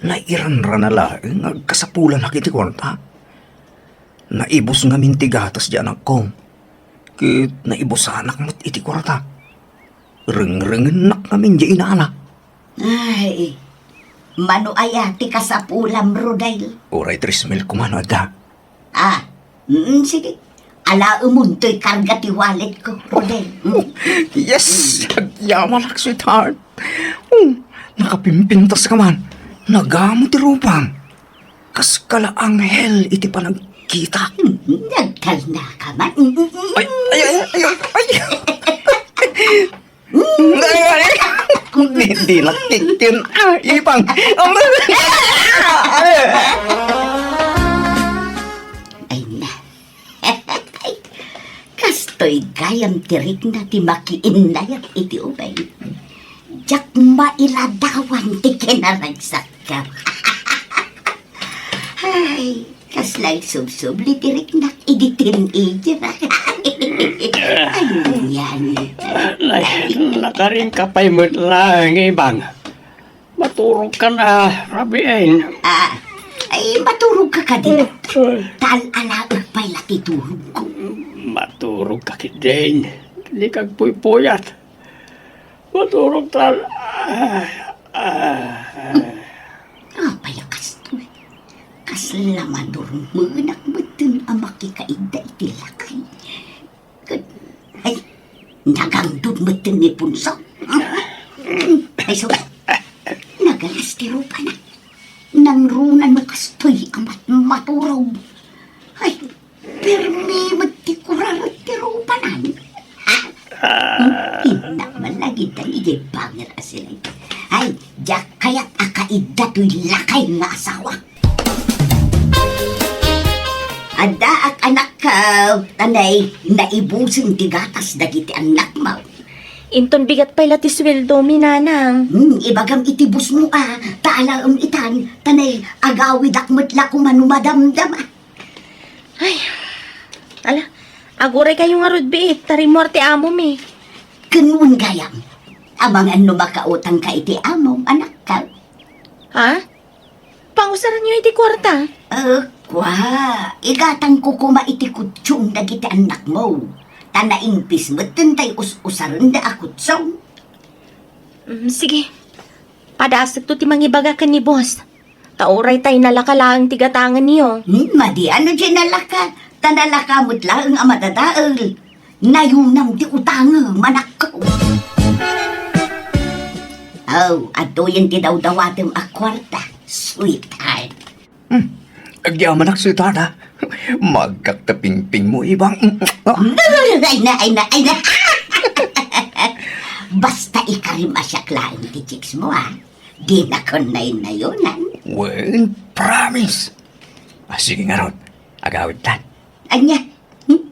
nairan-ran na lang. Kasapulan na kiti kwarta. Naibos nga mintigatas dyan ako. Kit naibosanak mo't iti kwarta. Ring-ringen nak namin di inaana. Ay, mano ayati ka sa pulam, Rodel. Oray 3,000 kumano da. Sige. Ala umunto'y karga ti wallet ko, Rodel. Yes! Agyaman ak, sweetheart. Nakapimpintas ka man. Nagamot ti rupang. Kas kala anghel iti panagkita. Nagkal na ka man. Ay! Hindi nakikin. Ipang. Ay na. Kastoy gayam tirik na ti makiinlayat iti ubay. Jak mailadawan ti kinaragsak ka. Ay, kaslay sub-sub li tirik na idi teenager. Ano yan? Nakaring kapay mo lang, Ibang. Maturog ka na, Rabiain. Ay, maturog ka ka din. Tal-alaag pa'y latiturog ko. Maturog ka kidain. Hindi kag puypuyat. Maturog tal. Payakas to. Kaslamadur mo nakmatun ang makikaida iti lakay. Ay, nagangdod matun ni punso. Ay, so, nagalas ti rupa na. Nangrunan mo kastoy amat maturaw. Ay, permi matikurar ti rupa na. Inaman lagi tayo ijay bangir asilay. Ay, jak kaya't akaida to'y lakay nga asawa. Ada ak anak ka, tanay, naibusin ti gatas dagiti anak mo. Inton bigat pala ti sweldo, minanang. Ibagam itibus mo taalaam itan, tanay, agawid akmatla kumanumadamdam Ay, ala, aguray kayo nga rodbi, tarimor ti amo mi. Kanun gayam, amang ano makautang ka iti amom, anak ka. Ha? Pangusaran niyo iti kwarta? Igatang ko kuma iti kutsong dagiti anak mo. Tanaing pismet tay us-usaran da akutsong. Sige. Padasag to ti mangibaga ka ni boss. Tauray tay nalakalang tigatangan niyo. Madi ano dyan nalaka? Tanalakamot lang ang amadadaal. Nayunam ti utang manak ko. Ato yan ti daw-dawatim akwarta. Sweetheart. Agyaman ak, sweetheart, ha? Magkakapingping mo, Ibang. Ay na. Basta ikarim asyaklaan ti chicks mo, Di na ko na yunan. Well, promise. Sige nga ron. Agawid tan. Anya,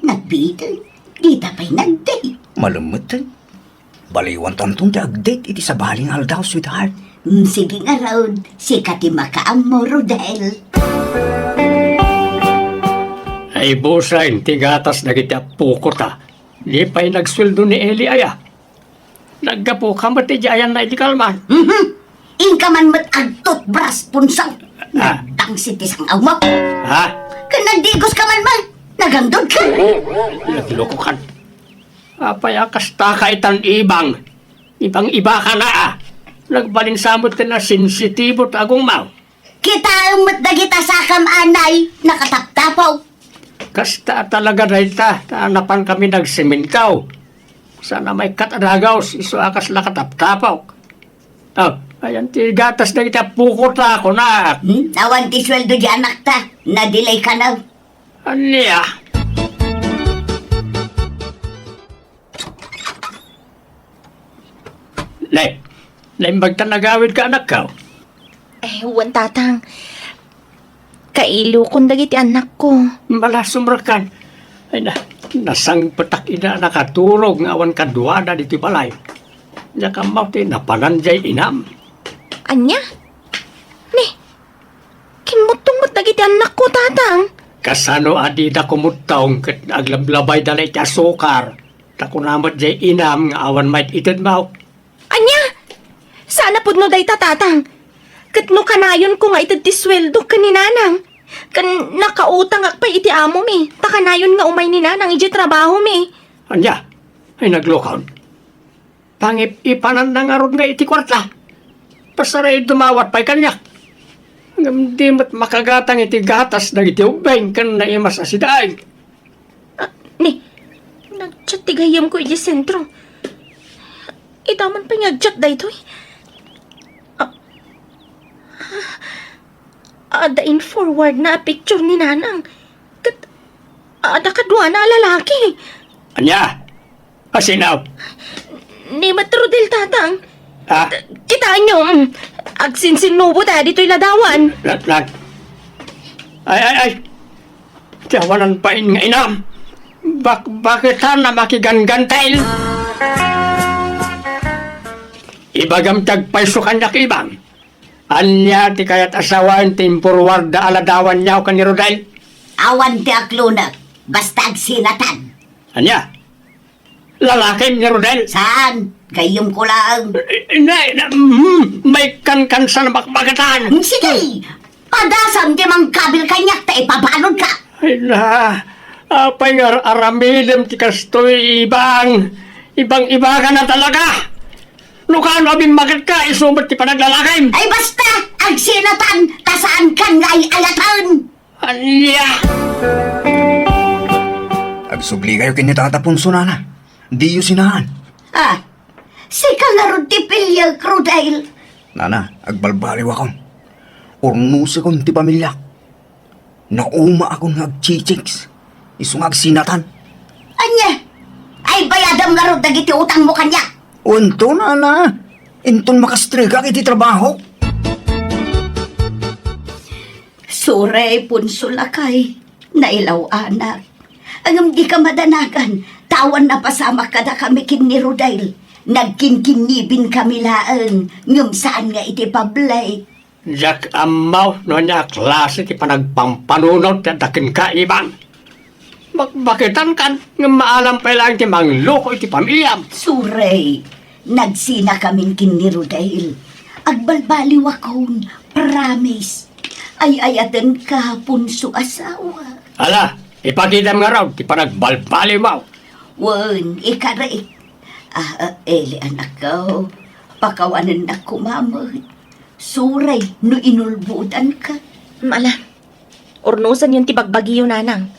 nagbitin. Di tapay nag-date. Malumutan. Baliwan tantong ti agdate iti sa baling aldaw, sweetheart. Sige nga raw, sikati makaam mo, Rodel. Ay busain, tigatas na kita puko ta. Di pa'y nagsweldo ni Eli aya. Naggapo ka mati jayan na itikalman. Inka man mat-agtot bras punsaw. Nagdang si tisang awma. Ha? Kanagdigos ka man man. Nagandod ka. Nagloko ka. Apay akas ta ka itang Ibang. Ibang-iba ka na Nagbalinsamot ka na sensitibo tagong mau. Kita umat na kita sa kamanay. Nakataptapaw. Kasta talaga dahil taanapan kami nagsiminkaw. Sana may kataragaw, iso akas lakataptapaw. Ayan, tigatas na kita pukot na ako na. Nawan ti sweldo di anak ta. Na-delay ka na. Aniya? Naimbag tanagawid ka anak ka. Wan tatang. Kailo kong dagiti anak ko. Mala sumrakan. Ay nasang patak ina nakaturog nga awan kaduada dito balay. Nya kamaw ti napananjay inam. Anya? Ni, kinmutong dagiti anak ko, tatang. Kasano adi da kumutaw ket aglablabay dalay ti asukar. Takunamat jay inam nga awan might itid maw. Anya? Sana pud no day tatang. Ket no kanayon ko nga itid ti sweldo kaninanang. Kan nakautang ak pa iti amo mi. Ta kanayon nga umay ni nanang iti trabaho mi. Anya, ay naglokaw. Pangip ipanan na nga ron nga iti kwarta. Pasaray dumawat pa'y kanyak. Hanggang di mat makagatang iti gatas na iti ubeng kan na imas asidaig. Ni, nagchat ti gayam ko iti sentro. Itaman pa nagchat da ito eh. Adain forward na picture ni nanang. Ada kadwa na lalaki. Anya, asinaw. Ni Matrudel tatang. Ha? Kitaan nyo, agsinsinubo tayo dito'y ladawan. Lat. Ay. Tiyawanan pa in nga inam. Bakit na makiganggantail? Ibagam tagpaiso kanyak ibang. Anya ti kayat asawan timpurward da aladawan niyaw ka ni Rodel. Awan ti aklunag, basta agsinatan. Anya? Lalaki ni Rodel? Saan? Gayom ko lang. May kankansa na bakbakatan. Sige, padasam di mang kabil kanyak ta ipabalod ka. Ay na, apay nga aramidem ti kastoy ibang-iba ka na talaga. No ka ano abing magad ka, isumat ti panaglalakim. Ay basta, agsinatan, tasaan kan nga ay alatan. Anya? Agsubli kayo kinitatatapon sunana. Di yu sinahan. Ah, si kalarod ti pilya, Crudail. Nana, agbalbaliw akon. Urnusi kon ti pamilya. Nauma akong nagchichiks. Isung agsinatan. Anya, ay bayadam nga rod dagiti utang mo kanya. Unto, nana. Inton makastriga iti trabaho. Suray punsulakay, nailaw anak. Ang di ka madanagan, tawan na pasama kada kami kin ni Rodail. Nagkinkinibin kami laang, ngum saan nga iti pablay. Jak amaw no niya klase ti panagpampanunaw ti dakin ka ibang. Bakitan kan nga maalam pa lang ti mangloko iti pamilyam. Suray, nagsina kaming kin ni Rodail. Agbalbaliw akong, promise. Ay-ayaten ka punso asawa. Ala, ipagitam nga raw ti panagbalbali mo. Wan, ikaray. Eli anak ko, pakawanan na kumamot. Suray, no inulbudan ka. Mala, urnusan yun ti bagbagiyo nanang.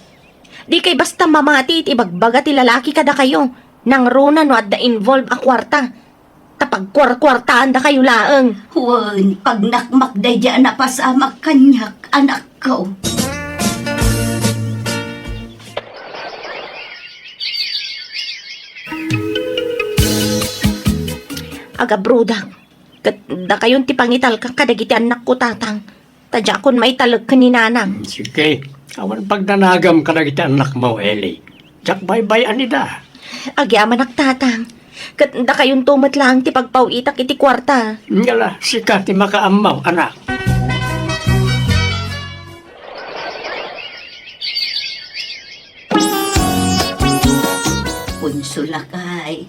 Di kay basta mamati ti bagbaga ti lalaki kada kayo. Nang runa no at da involve a kwarta. Tapag kwartaan da kayo laeng. Wan, pag nakmakday dyan na pasamak kanyak, anak ko. Aga brudak. Da kayon ti pangital ka kadagiti anak ko tatang. Tadya kon may talag ka ni nanang. Sige, awan pagdanagam ka na kita anak mo, Eli. Jak bye-bye anida. Agyaman ak tatang. Kat da kayon tumat lang ti pagpawitak iti kwarta. Ngala, sika ti makaamaw, anak. Punsulakay,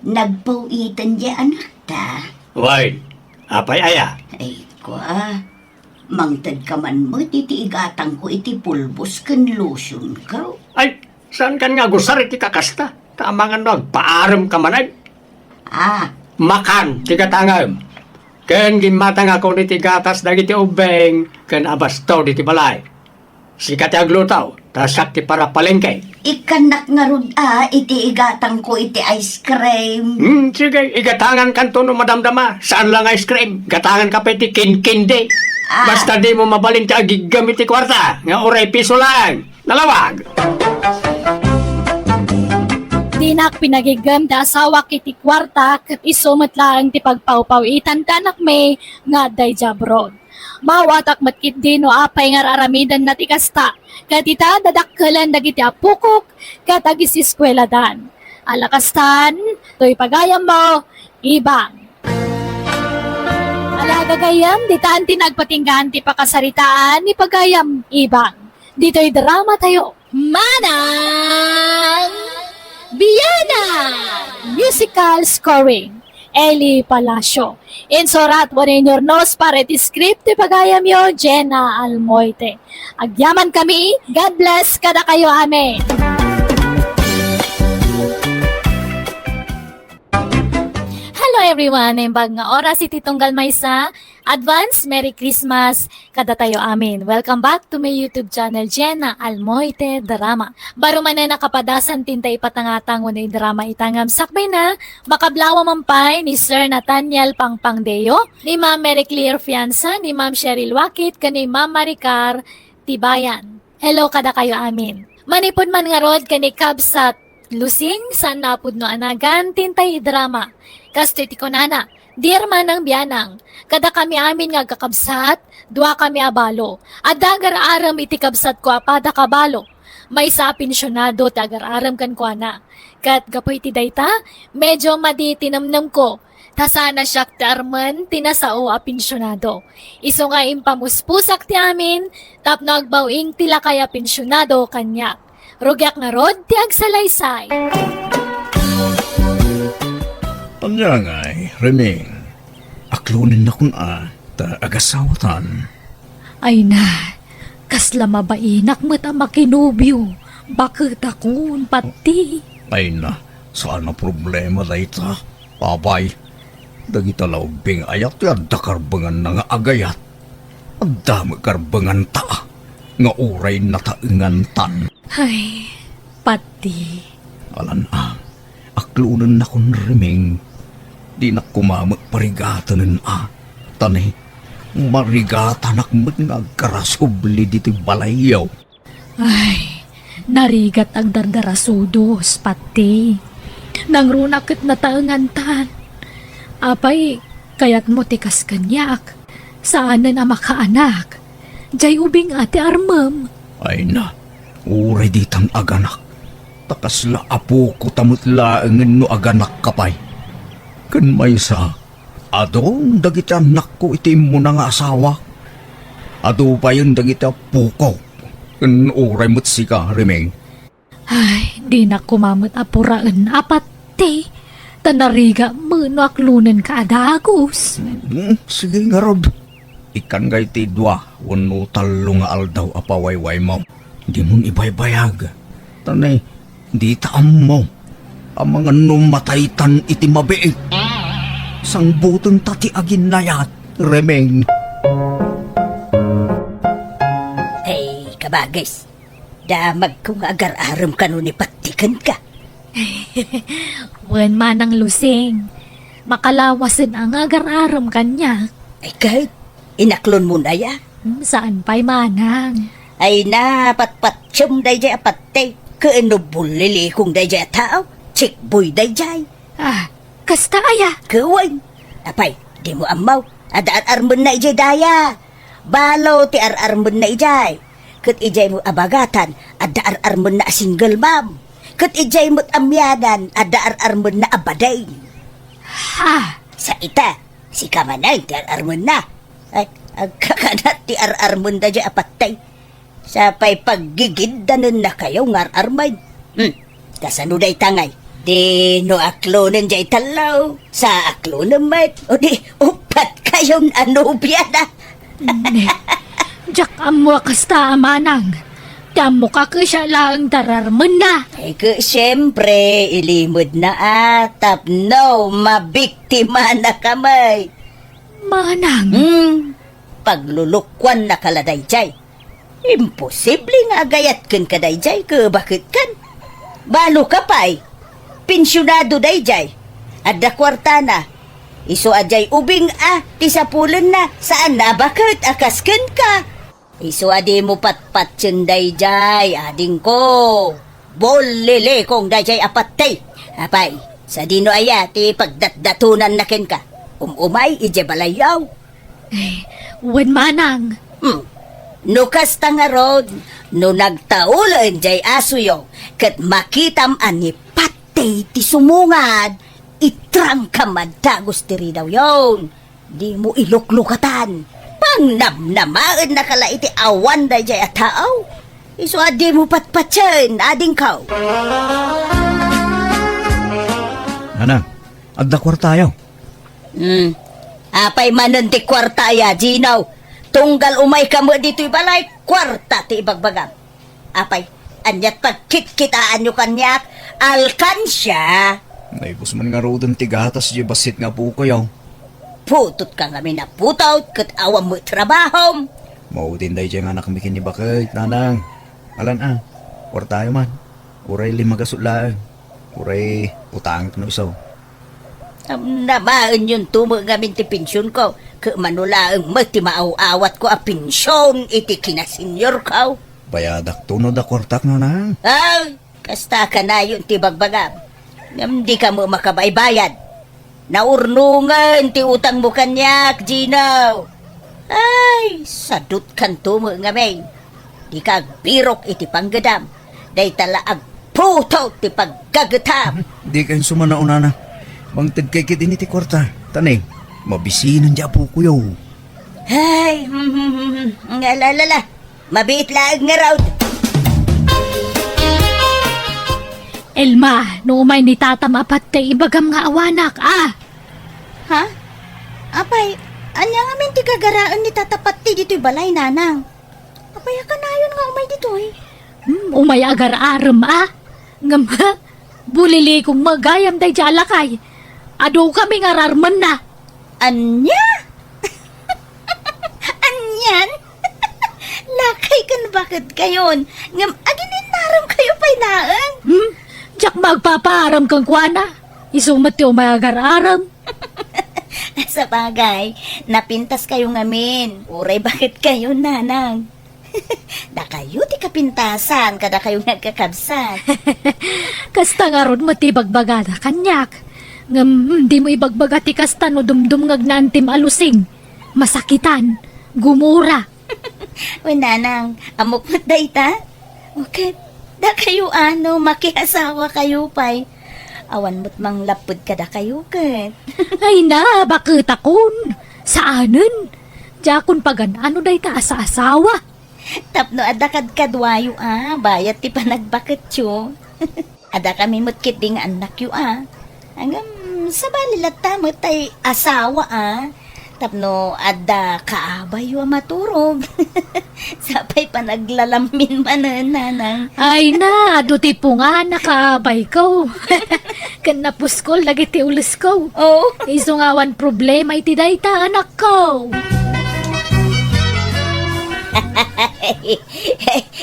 nagpawitan dyan anak ta. Why? Apay aya. Ay, kwa, mangtad ka man mo, titiigatang ko iti pulbos kan lotion ka. Ay, saan kan nga gusar iti kakasta? Tama nga nagpaaram ka manay. Ah, Makan, tigatangam. Ken gimatang ako niti gatas dagiti ubeng, ken abastaw diti balay. Sikat ti aglutaw, tasak ti para palengke. ikanak nga rod iti igatang ko iti ice cream. Sige, igatangan kan to no madamdama. Saan lang ice cream? Gatangan ka pa iti kin-kinde. Basta di mo mabalin ti agigamit ti kwarta. Nga oray piso lang. Nalawag. Di Dinak pinagigam da asawa kiti kwarta kat isumat lang ti pagpawpaw itandanak may nga day jabrod. Mawatak matkit din no apay nga aramidan na ti kasta. Kat ita dadakkelan dagiti apukok kat agis eskwela dan. Alakastan, to'y pagayam mo, ibang. Alagagayam, ditaan tinagpatinggan ti pakasaritaan ni pagayam, ibang. Dito'y drama tayo. Manang Biyana! Musical scoring. Eli Palacio. Insurat wanin nos para ti script ti pagayam yo, Jenna Almoite. Agyaman kami, God bless kada kayo, amen. Hello everyone, naimbag nga oras iti tunggal maysa. Advance Merry Christmas kada tayo amin. Welcome back to my YouTube channel, Jenna Almoite Drama. Baro man na nakapadasan tintay patangatang unay drama itangam sakbay na makablawa mampay ni Sir Nathaniel Pangpangdeo, ni Ma'am Mary Claire Fianza, ni Ma'am Cheryl Wakit, kani Ma'am Maricar Tibayan. Hello kada kayo amin. Manipod man nga rod kani Kabsat Lusing sa napud no anagan tintay drama. Kasto iti konana, dear manang biyanang, kada kami amin nga kakabsat, dua kami abalo. Adagar aram iti kabsat ko apada kabalo. May sa pensyonado ti agar aram kan ko ana. Kat gapoy ti dayta, medyo maditinamnam ko. Tasana siya ti arman tinasao a pensyonado. Iso nga impamuspusak ti amin, tapno agbawing tila kaya pensyonado kanya. Rugyak nga rod ti agsalaysay. Anya ngay, Reming. Aklunin na kun ta agasawatan. Ay na, kasla mabainak mo't ang makinubyo. Bakit akong pati? Ay na, saan na problema dayta? Babay, dagita laubing ayat yan dakarbangan na nga agayat. Ang dami karbangan ta, nga uray na taingan tan. Ay, pati. Alan aklunin na kun Reming. Di na kumamag parigatanin Tani, marigatanak mo't nga karasubli diti balayaw. Ay, narigat ang dardarasudos, pati. Nang runakit na taangantan. Apay, kayat mo tikas kanyak. Saan na makaanak? Jay ubing ate armam. Ay na, uray ditang aganak. Takasla apo ko tamutlaangan no aganak kapay. Kan may sa, adong dagita anak ko itim mo na nga asawa. Ado pa yung dagita puko. Kan uray mo't sika, Remeng. Ay, di na kumamot apuraan apati. Tanariga mo no aklunan ka adagos. Sige nga Rod. Ikan gay ti dua, wano talo nga aldaw apawayway mo. Di mong ibaybayag. Tanay, di taam mo. Ang mga numataytan iti mabiig. Sang butong tati agin layat, Remeng. Hey, kabagis. Damag kong agar-aram ka nun ipatikan ka. Wan manang lusing. Makalawasan ang agar-aram kanya. Ay kahit, inaklon mo na ya. Saan pa'y manang? Ay na, patpatsum day jay apatay. Kainubulili kong day jay tao. Chikboy day jay. Ah, kasta aya. Kawan. Apay, di mo amaw. Ada ar-armon na ijay daya. Balo ti ar-armon na ijay. Kat ijay mo abagatan, ada ar-armon na single mom. Kat ijay mo't amyanan, ada ar-armon na abaday. Ha? Sa ita, si kamanay ti ar-armon na. Ay, agkakanat ti ar-armon da jay apatay. Sa pa'y paggigindanan na kayo ng ar-armay. Kasano day tangay? Di no aklonen jay talaw. Sa aklonen mat. O di, upat kayong anubya na. Ne. Jak amo kasta manang. Tamo ka siya lang dararman na. Ay ka, siyempre, ilimod na atap. No, mabiktima na kamay. Manang. Paglulukwan na kaladay jay. Imposible nga agayat kan kaday jay. Bakit kan? Balo ka pa'y. Pensyonado day jay. Adda kwarta na. Iso ajay ubing ti sapulan na. Saan na bakit akasken ka? Iso adi mo patpatsin day jay. Ading ko. Bolele kong day jay apatay. Apay, sa dino aya, ti pagdatdatunan na ken ka. Umay, ije balayaw. Wen manang. No kasta nga rod, no nagtaulan jay asuyo, kat makitam ani patay ti sumungad, itrang ka madagos tiri daw yon. Di mo iluklukatan. Pang namnamaan na kala iti awan da jay ataaw. Iso adi mo patpatsen, ading kaw. Nanang, adda kwartayo. Apay manan ti kwarta ya, Ginaw. Tunggal umay ka mo dito'y balay, kwarta ti ibagbagam. Apay, anyat pagkit-kitaan nyo kanyak, alkansya. Naibos man nga rodan tigatas di basit nga po kayo. Putot ka nga minaputaw, kat awam mo trabahom. Mautin day dyan anak mi kinibakit, nanang. Alan kwartayo man. Uray limagasulaan. Uray utang no isaw. Namaan yun tumo nga ti pensyon ko. Manulaang mati maaw-awat ko a pensyon iti kinasenyor ko. Bayadak tunod a kwartak no nang. Ay, kasta ka na yun ti bagbagam. Hindi ka mo makabaybayad. Naurnungan ti utang mo kanyak, Ginaw. Ay, sadut kan tumo nga may. Di ka birok iti panggadam. Day talaag puto ti paggagatam. Di kayo sumanaon na. Bangtad kay kit ini ti kwarta. Tanay, mabisinan di po kuyo. Ay, ngalalala. Mabiit lang nga raw. Elma, no may ni tatamapat kay ibagam nga awanak, Ha? Apay, anya nga min ti kagaraan ni tatapat ti dito'y balay, nanang. Apay, ka na yun nga umay dito'y. Umay agar-aram, Ngam, bulili kong magayam day jalakay. Ado kami nga rarman na. Anya? Anyan? Lakay kan bakit kayon? Ngam, aginin naram kayo pa'y naan. Diyak magpaparam kang kuana. Isumat yung may agar-aram. Sa bagay, napintas kayo ngamin. Uray, bakit kayo, nanang? Da kayo ti kapintasan, kada kayo nagkakabsat. Kasta nga ron matibagbagada kanyak. Ngam, di mo ibagbaga ti kasta no dumdum ngagnantim alusing. Masakitan, gumura. Uy, nanang, amok mat da ita? Okay, da kayo makiasawa kayo pa'y. Awan mo't mang lapod ka da kayo kat. Ay na, bakit akon? Saanen? Jakon pagan ano day ta sa asawa? Tapno adakad kadwayo bayat ti panagbakit yo. Ada kami mo't kiting anak yo Hanggang sa balilat tamot ay asawa Tapno ada kaabay yo maturog. Sapay panaglalamin manan, nanang. Ay na, duti po nga nakaabay ko. Kanapuskol, lagi ti ulis ko. Oh. Isungawan problema iti dayta anak ko.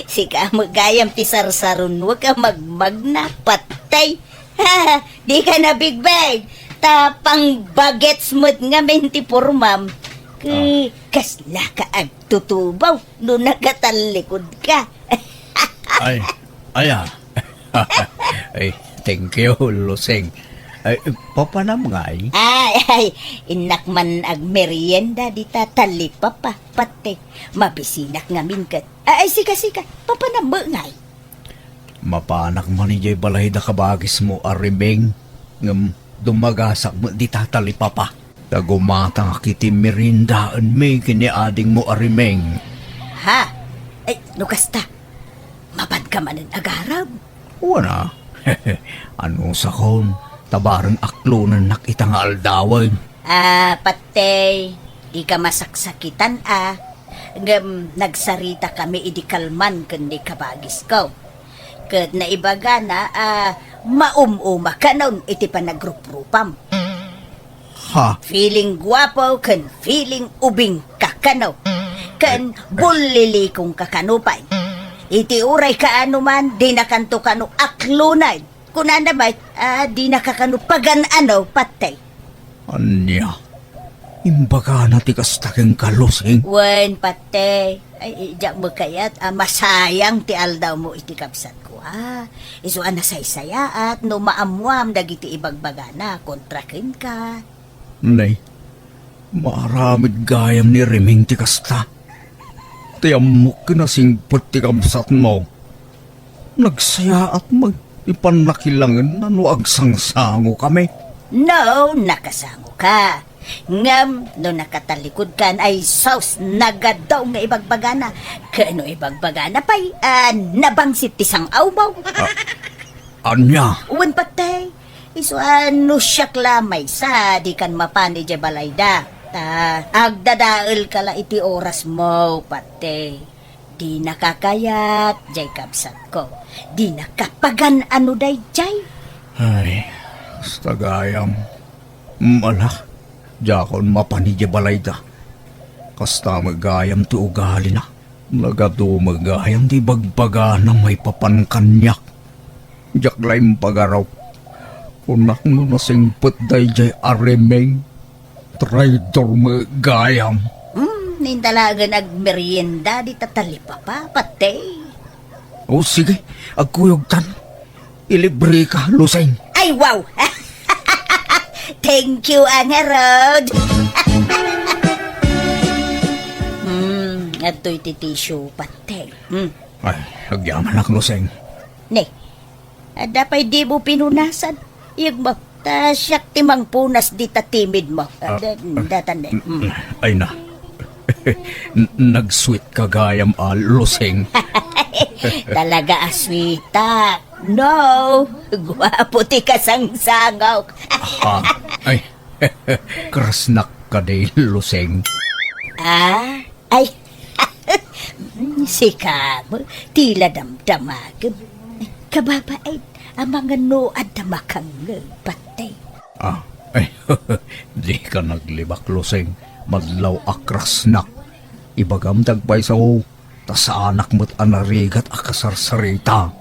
Sika magayam ti sarsaron, huwag ka magmagna, patay. Di ka na bigbag. Tapang bagets mo't nga menti pormam. Kasla ka agtutubaw no nagatalikod ka. Ay, ay, thank you, Luseng. Ay, papanam nga Ay, inak man ag merienda di tatalipa pa, pati. Mabisinak ngamin kat. Ay, sika, papanamba ngay. Mapanak man ni Jay balay da kabagis mo arimeng. Ngam, dumagasak mo di tatalipa pa. Tagumata nga kiti merindaan may kiniading mo arimeng. Ha? Ay, nukasta. Mabad ka man ang agarab. Wana. Ano sa kon? Tabarang aklunan nakita nga aldawan. Patay. Di ka masaksakitan nagsarita kami idikalman kundi kabagis ko. Kat na ibaga na, maumuma ka noon iti panagrupropam. Ha? Feeling guwapo kan feeling ubing kakano. Kan bulili kong kakanupay. Iti uray ka man, di nakanto kano aklunay. Kunanda ba, di nakakano pagan patay. Anya? Imbaga na tikas takeng kalusing. Wen patay. Ay, diyak mo kayat, masayang ti aldaw mo iti kapsat ko. Iso nasay-saya at no maamuam dagiti ibagbagana kontrakin ka. Nay, maramid gayam ni Reming ti kasta. Tiyam mo kinasingpot ti kamsat mo. Nagsaya at mag-ipanlakilangan na no agsangsango kami. No, nakasango ka. Ngam, no nakatalikod kan ay sauce nagadaw nga ibagbagana. Kano ibagbagana pa'y nabangsit tisang awbaw. Anya? Uwan patay. Iso ano siyak lamay sa di kan mapani di balayda. Agdadael kala iti oras mo patay. Di nakakayat jay kapsat ko. Di nakapagan ano day jay. Ay, stagayam. Malak. Jakon mapanidya balayda. Kasta magayam ti ugali na. Nagado magayam ti bagbaga na may papankanyak. Jaklayim pagaraw. Unak no nasingpot day jay aremeng. Traidor magayam. Nindalaga nagmerienda di tatalipa pa, patay. O sige, agkuyog tan. Ilibre ka, Luseng. Ay, wow! Thank you, Angarod. Ato'y titisyo, patay. Ay, agyaman ak, Luseng. Ne, dapay di mo pinunasan. Yung mo, siyak timang punas di tatimid mo. Datan ne. Ay na. Nag-sweet kagayam, Luseng. Talaga aswita. No, gwapo ti kasangsangaw. Ay, krasnak ka day, Luseng. Ay, si Kamo, tila damdamag. Kababait, ang mga noad na makangag patay. Ay, di ka naglibak, Luseng. Madlaw akrasnak. Ibagam dagpay sa ho, ta sa anak mo't anarigat akasarsarita.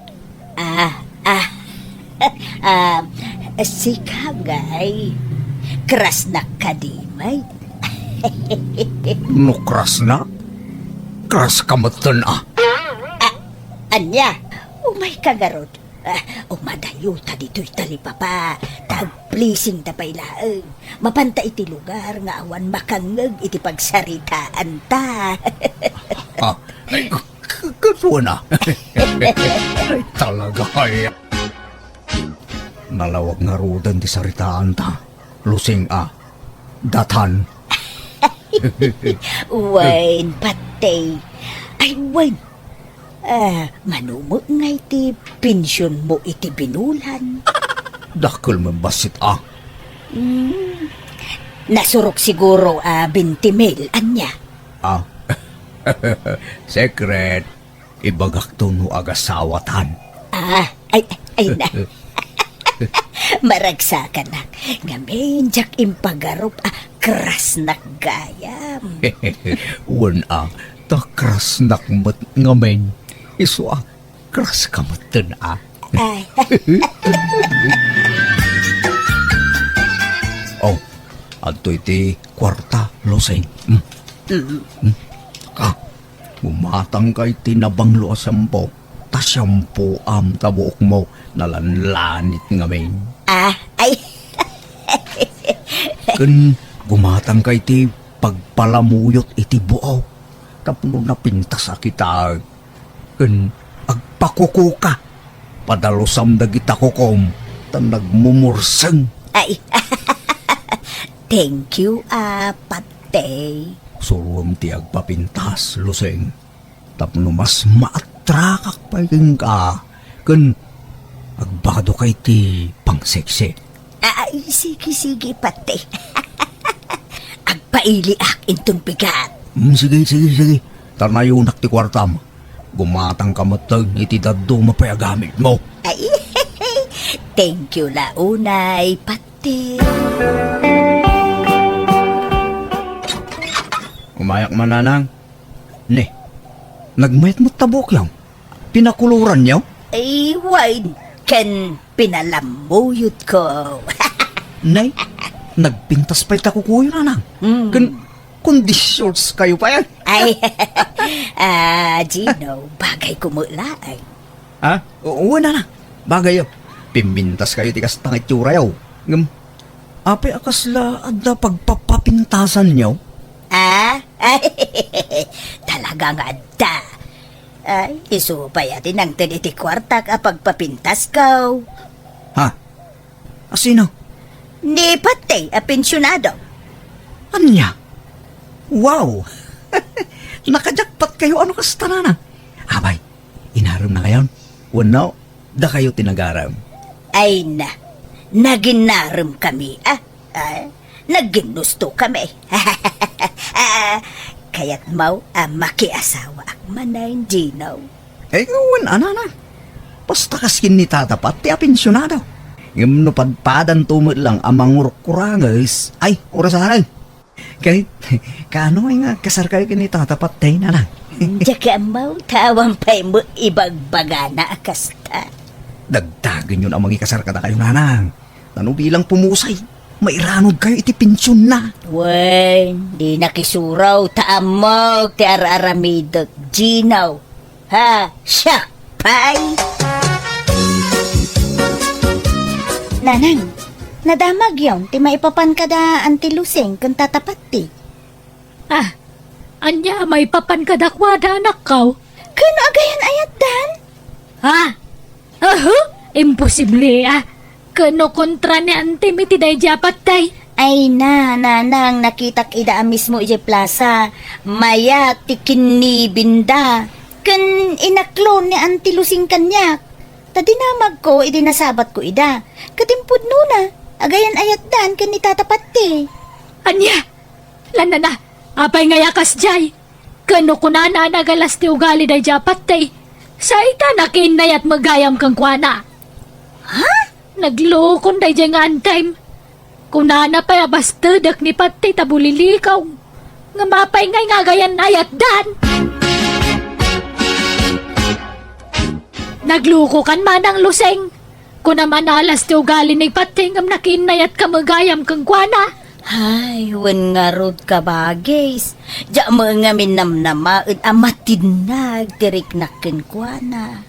Si Kagay, krasnak ka di, may. No krasnak? Kras kamatan Anya, umay kagarod. Umadayo ta dito'y talipapa. Tag-pleasing ta pailaan. Mapanta iti lugar nga awan makangag iti pagsaritaan ta. Ay, katuwa na. Ay, talaga ay. Nalawag nga rodan di saritaan ta. Lusing datan. Wain, patay. Ay, wain. Manumot nga iti pensyon mo iti binulan. Dakil mabasit Nasurok siguro 20,000, anya. Secret. Ibagak to no agasawatan. Ay na. Maragsakan na. Ngamin, jak impagarop, kras gayam. Wan takras nakmat ngamen. Iso kras kamatan Ay. Oh, ato iti kwarta, Luseng. Bumatang kay tinabanglo asampo. Tasyampo tabuok mo nalanlanit ngamen. Ay. Kan gumatang kay ti pagpalamuyot iti buaw. Tapno na pintas kita. Kan agpakuko ka. Padalusam dagita kukom. Tan nagmumurseng. Ay. Thank you, patay. Suruam ti agpapintas, Luseng. Tapno mas maatrakak pa yung ka. Kan agbado kay ti pangseksi. Ay, sige, patay. Agpaili intong bigat. Sige. Tarnayunak ti kwartam. Gumatang kamatag iti daddo mapayagamit mo. Ay, thank you launay, patay. Umayak mananang. Ne, nagmayat mo tabok yang. Pinakuluran niyo? Ay, wine. Ken pinalamuyot ko. Nay, nagpintas pa'y takukuyo na nang. Conditions kayo pa yan. Ay, Gino, bagay kumulaay. Ha? Oo na. Bagay yo. Pimbintas kayo tikas tangit tsura yaw. Ngam, apay akasla adda pagpapapintasan niyo? Ah? Talaga nga da. Ay, isupay atin ang tiniti kwartak a pagpapintas ko. Ha? Asino? Ni pati a pensyonado. Anya? Wow! Nakajakpat kayo ano kasta na. Abay, inaram na ngayon. Wano, da kayo tinagaram. Ay na, naginaram kami. Naginusto kami. Kaya't mau makiasawa ak manay Gino. Eh, wala na. Basta kaskin ni tatapat, ti apensyonado. Ngam no padpadan tumot lang amang kurangis. Ay, orasahan. Kahit, kano ay nga kasar kayo kini tatapat tayo na lang. Tsaka mau tawang pa'y mo ibagbagana akasta. Dagdagan yun ang mga ikasar kada kayo nanang. Tano bilang pumusay, mairanod kayo iti pensyon na. Wen, di nakisuraw taamog ti araramidot Gino. Ha, siya, pay. Nanang, nadamag yon, ti maipapan ka da antiluseng kung tatapat ti. Anya, may papan kadakwada anak kaw. Kano agayan ayat dan? Ha? Imposible Kano kontra ni ante mi tiday japat tay. Ay na, nanang, nakitak ida mismo ije plaza. Maya tikin ni binda. Kan inaklon ni antilusing kanyak. Tadinamag ko, idinasabat ko ida. Katimpud nuna, agayan ayat dan kan itatapat ti. Anya, lana na, apay nga yakas jay. Kano kunana nagalas ti ugali day japat tay. Sa ita nakinayat magayam kang kwana. Ha? Naglokon day jay nga antime. Kunana pa bastadak ni pati tabulilikaw. Nga mapay nga gayan ayat dan. Nagluko kan manang luseng. Kuna manalas ti ugali ni pati ngam nakinayat ka magayam kang kwana. Ay, wen nga rod ka bagis. Diya mo nga minamnamaen amatinag tirik nakin kwa na.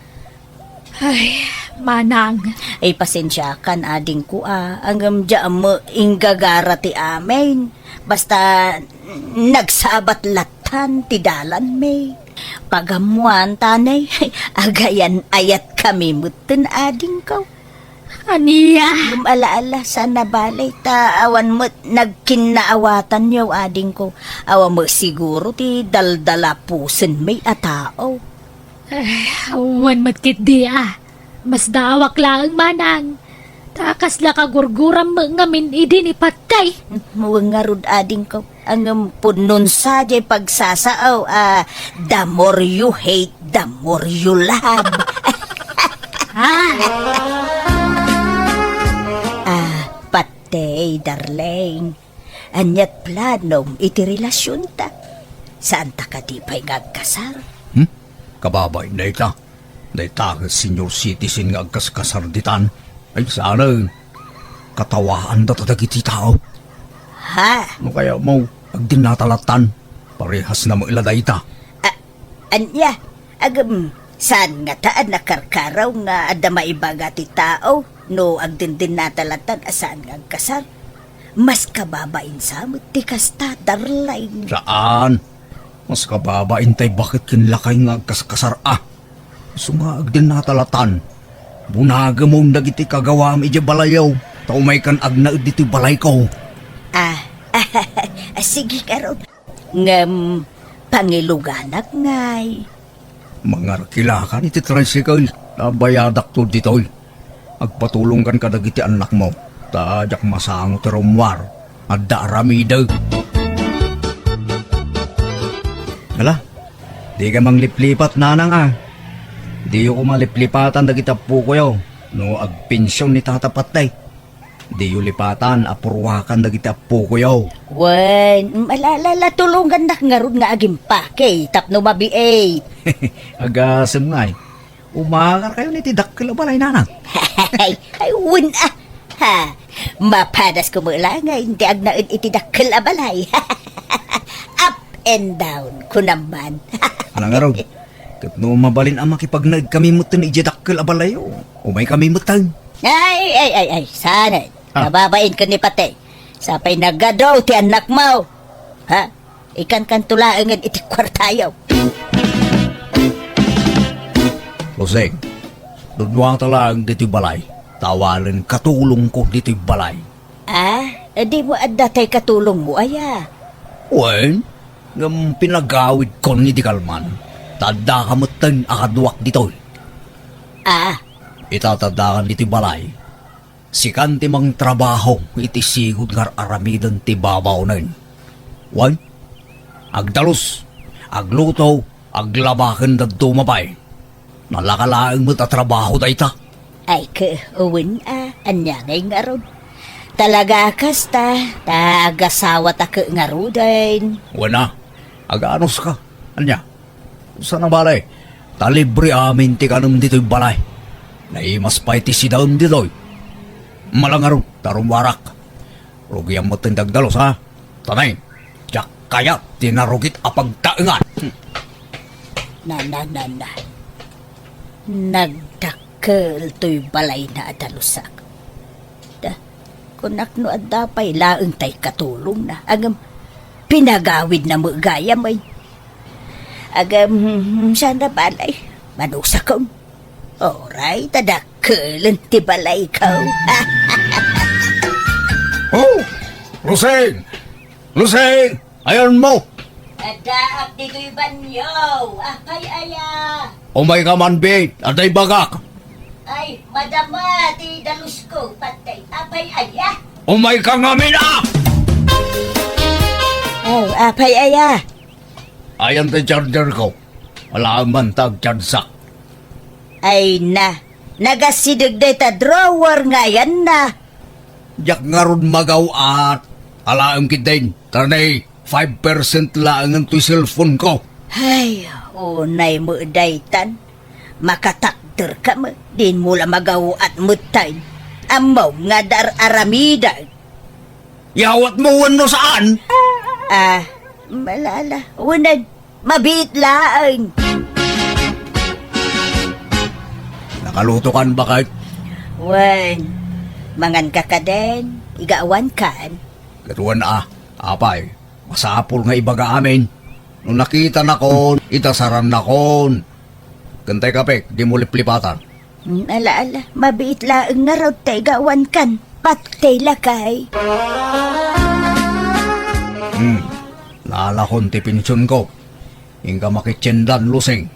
Ay, manang. Ay, pasensya kan ading ko Angam diya mo inggagara ti amin. Basta nagsabat latan ti dalan may. Pagamuan tanay, agayan ayat kami mutin ading ko. Aniya. Gumalaala sa nabalay ta awan mo nagkinaawatan yaw ading ko. Awan mo siguro ti daldala pusen may atao. Awan matkit di Mas dawak lang manang. Takas la kagurguram mo ngamin idi ni patay. Muwang nga rod ading ko. Ang punon sa jay pagsasaaw. The more you hate, the more you love. Patay, darling. Anyat planom iti relasyon ta. Saan ta ka di pa'y ngagkasar? Kababay na ita. Na ita senior citizen nga agkaskasarditan. Ay sana, katawaan da tatagiti tao. Ha? Ano kaya mo, agdinatalatan. Parehas na mo iladay ita. Anya, saan nga taan nakarkaraw nga ada maibaga ti tao no agdindin natalatan asaan nga agkasar. Mas kababain sa mo ti kasta darlain. Saan? Mas kababain tay bakit kinlakay nga agkaskasar So nga agdinatalatan. Bunaga mo nagiti kagawa mi iti balayaw. Taumay kan agnaud diti balay ko. Sige karon. Ngam, pangiluganak ngay. Mga kilakan iti tricycle. Nabayadak to ditoy. Agpatulong kan kadagiti anak mo. Tadyak masango ti rumwar. Adda aramidag. Hala, di ka mang liplipat nanang Di ko maliplipatan dagita po ko yaw. No agpensyon ni tatapatay. Di yung lipatan apurwakan dagita po ko yaw. Wen, malalala tulungan na nga ron nga aging pake. Tapno mabi Agasem nga Umagar kayo ni tidakil balay nanang. Ay, wen Ha, mapadas ko mula nga hindi agnaid itidakil abalay. Up and down ko naman. Anang araw, Kat no mabalin ang makipagnag kami mutan ijadakkel abalayo. Umay kami mutan. Ay, sana. Ah. Kababain ka ni pati. Sapay nagadaw ti anak mo. Ha? Ikan kan tulaangan iti kwartayaw. Loseng, dunwang talang dito balay. Tawalan katulong ko dito balay. Di mo adda tay katulong mo, aya. Wen, ngam pinagawid ko ni di kalman. Tanda ka mutan akaduwak dito. Itatadakan dito balay. Sikan ti mang trabaho iti sigod ngar aramidan ti babaw na yun. Wen, agdalos, agluto, aglabakan na dumabay. Nalakalaang mo't trabaho da ita. Ay uwin anya ngay nga ron. Talaga kasta, tagasawa ta ka nga ron din. Wana, aganos ka. Anya, sana balay. Talibre amin ti kanong dito'y balay. Naimas pa iti si daon dito'y. Malangaron, tarumwarak. Rugyang mo tindagdalos ha. Tanay, tiyak kaya tinarugit apagtaengan. Na. Nagdakkel to'y balay na adalusak. Kunak no adda pa'y laeng tay katulong na. Agam pinagawid na mo gaya may. Agam sana balay. Manusa kong. Oray, tadakkelan ti balay ko. Oh, Luseng! Luseng! Ayan mo! Adaak dito'y banyo. Apay aya. Umay ka man, bait. Aday bagak. Ay, madama ti dalus ko. Patay. Apay aya. Umay ka nga mina! Oh, apay aya. Ayan ti charger ko. Wala ang bantag charsak. Ay na. Nagasideg day ta drawer nga yan na. Jak nga ron magaw at alaam kitin. Tanay, 5% lang ang tuy cellphone ko. Ay, unay mo daytan. Makatakder ka mo. Din mo la magaw at mutay. Amaw nga dar aramida. Yawat mo wano saan? Malala. Unad, mabit laang. Nakaluto kan bakit? Wan, mangan ka ka din. Igaawan kan. Gatuan apay. Masapol nga ibaga amin. Nung nakita na kon, itasaran na kon. Gantay kapek, di mo liplipatan. Ala, mabit laang nga raw tay gawan kan. Patay lakay. Nalakon ti pinsyon ko. Ingka makitsendan lusing.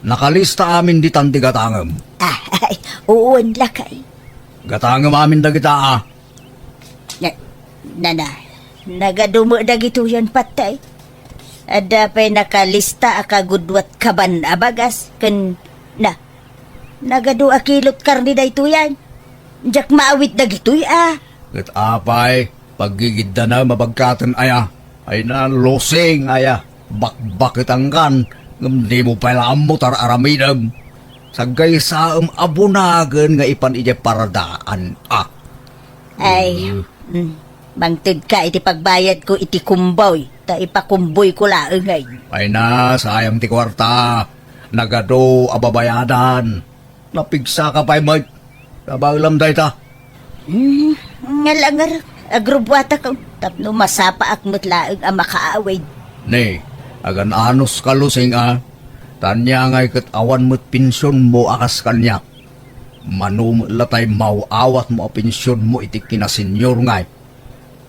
Nakalista amin di tanti gatangam. Ay, uwan lakay. Gatangam amin da kita Nagadumo da gito yan patay. Ada pa'y nakalista akagudwat kaban abagas. Nagadu akilot karni da ito yan. Jak maawit da gito Gat apay, paggigid na mabagkatan aya. Ay na losing aya. Bakbakit ang kan. Di mo pala amutar aramidam. Sagay sa abunagan nga ipan ije paradaan Ay, bangtid ka iti pagbayad ko iti kumboy. Ta ipakumboy ko laangay. Ay na, sayang ti kwarta. Nagado ababayadan. Napigsa ka pa'y mag. Nabalam day ta. Ngalangar, agrubwata ka. Tapno masapa akmot laang ang makaaway. Ne, agan anos ka lusing Tanya ngay kat awan mo't pinsyon mo akas kanya. Manum latay mauawat mo a pinsyon mo iti kinasenyor ngay.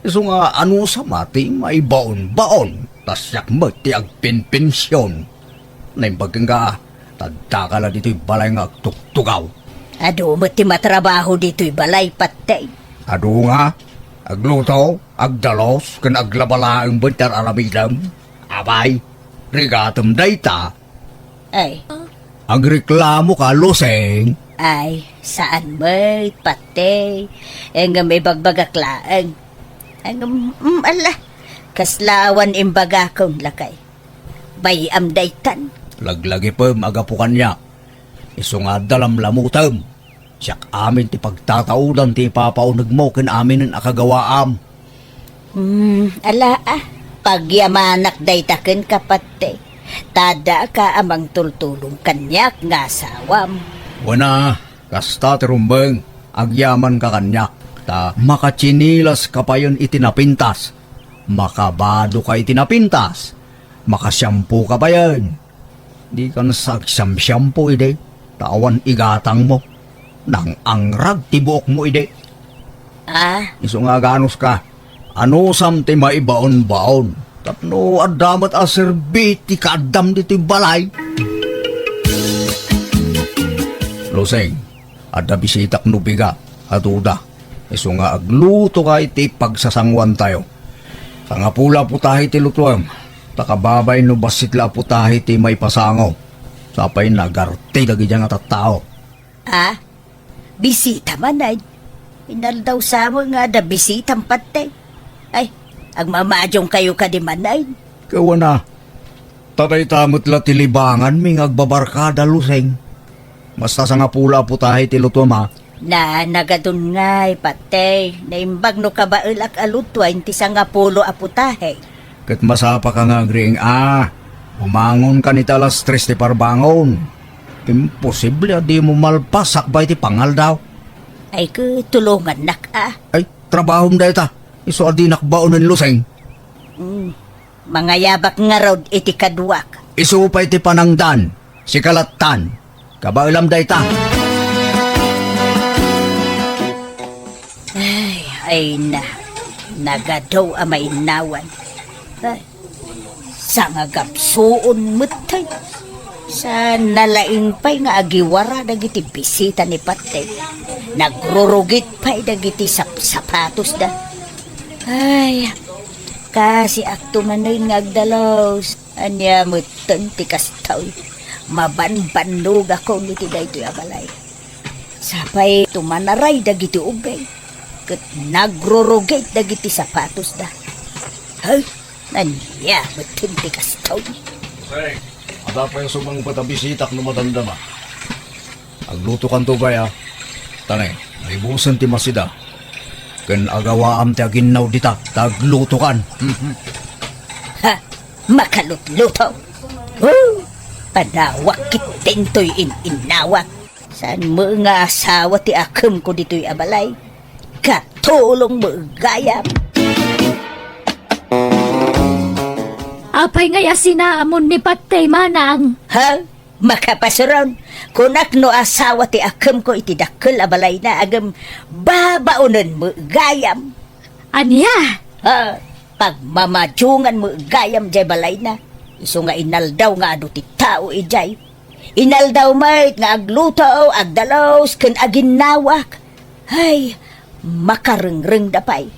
Iso nga ano sa mati may baon-baon. Tasyak mo ti agpin-pinsyon. Naimbagin ka, tadakala dito'y balay nga agtuktugaw. Ado mo ti matrabaho dito'y balay patay. Ado nga, agluto, agdalos, kan aglabalaang bentar aramidam. Abay, rigatam dayta. Ay, Agreklamo ka, Luseng. ay, saan mo'y patay. Ang may bagbagaklaan. Ang, ala, kaslawan imbaga kong lakay. Bayam daytan. Laglagi pa magapukan niya. Iso nga dalam lamutam. Siyak amin ti pagtataudan ti papaunag mo kin amin ang akagawaam. Ala pagyamanak daytaken kapatay. Tada ka amang tultulong kanyak nga asawam. Wana, kasta tirumbeng, agyaman ka kanyak. Ta makachinilas ka pa yun itinapintas. Makabado ka itinapintas. Makasyampu ka pa yan. Di ka nasagsyam-syampu ide. Tawan igatang mo. Nang angrag tibuok mo ide. Ah, Iso nga ganos ka. Ano samti maibaon-baon. Tapno adamat aserbiti kadam dito yung balay. Loseng, ada bisitak nubiga, atuda. Iso nga agluto ka iti pagsasangwan tayo. Sa nga pula putahi ti lutuam, takababay no basitla putahi ti may pasango. Sapay nagarte dagi dyan nga tattao. ah, bisita man ay. Inaldaw sa mo nga da bisitang patay. Ay, ang mamadyong kayo ka di man ay. Kawa na, tatay tamot la ti libangan ming agbabarkada luseng. Basta sa nga pula putahi ti lutuam ha. Na nagadun ngay patay. Naimbag no kabailak alutwain ti sangapulo aputahe. Kat masapa ka nga agring, umangon ka ni talas 3 ti parbangon. Imposible, di mo malpasak ba iti pangal daw. Ay tulungan nak Ay, trabaho mo dahil ta. Iso adi nakbaon ng luseng. Mga yabak nga rod iti kadwak. Iso pa iti panangdan, si kalatan. Kabailam dahil ta. Ay nagadaw amay nawan. Ay, sa nga gapsuon matay. Sa nalaing pa'y nga agiwara dagiti bisita ni Patay. Nagrurugit pa'y dagiti sapatos da. Ay, kasi akto man rin nga agdalaws. Anya mutan ti kastaw. Mabanbanog ako niti dayto abalay. Sapay tumanaray dagiti ugay. Kat nagrurugit dagiti sapatos da. Ay, anya mutan ti kastaw. Ada pa yung sumang patabisitak no matanda ma. Agluto kan to ba ya? Tanay, naibusan ti masida. Ken agawaam ti aginaw dita, tagluto kan. Ha, makalutluto. Padawak kitintoy inawak. Saan mo nga asawa ti akem ko dito'y abalay? Katulong mo gayam. Apay ngaya sinaamon ni Patay manang. Ha? Makapasuron. Kunak no asawa ti akem ko iti dakkel abalay na agam babaonan mo gayam. Anya? Ha? Pagmamadyungan mo gayam jay balay na. Iso nga inaldaw nga ado ti tao ijay. Inaldaw mait nga agluto, agdalaws, ken aginawak. Ay, makarengreng dapay.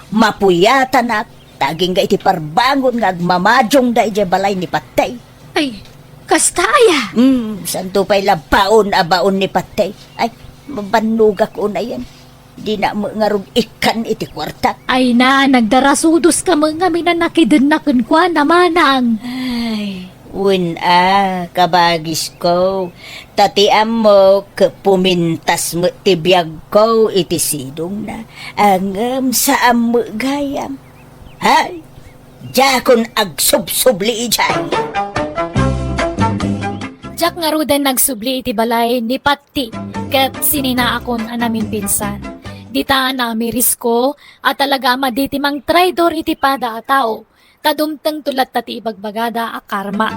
Mapuyatan at taging ga iti parbangon nga agmamadyong da ijay balay ni Patay. Ay, kastaya. Santo pa'y labaon abaon ni Patay. Ay, mabanugak una yan. Di na mo nga rog ikan iti kwarta. Ay na, nagdarasudos ka mga minanakidunakan kwa na manang. Ay, kabagis ko. Tatiam mo, pumintas mo tibiyag ko iti sidong na. Angam sa mo gayam. Hay, jakon agsubsubli ijay. Jak nga rudan nagsubli iti balay ni Patti ket sinina akon anamin pinsan. Dita na mi risko at talaga maditi mang traidor iti pada a tao. Kadumteng tulat tati ibagbagada a karma.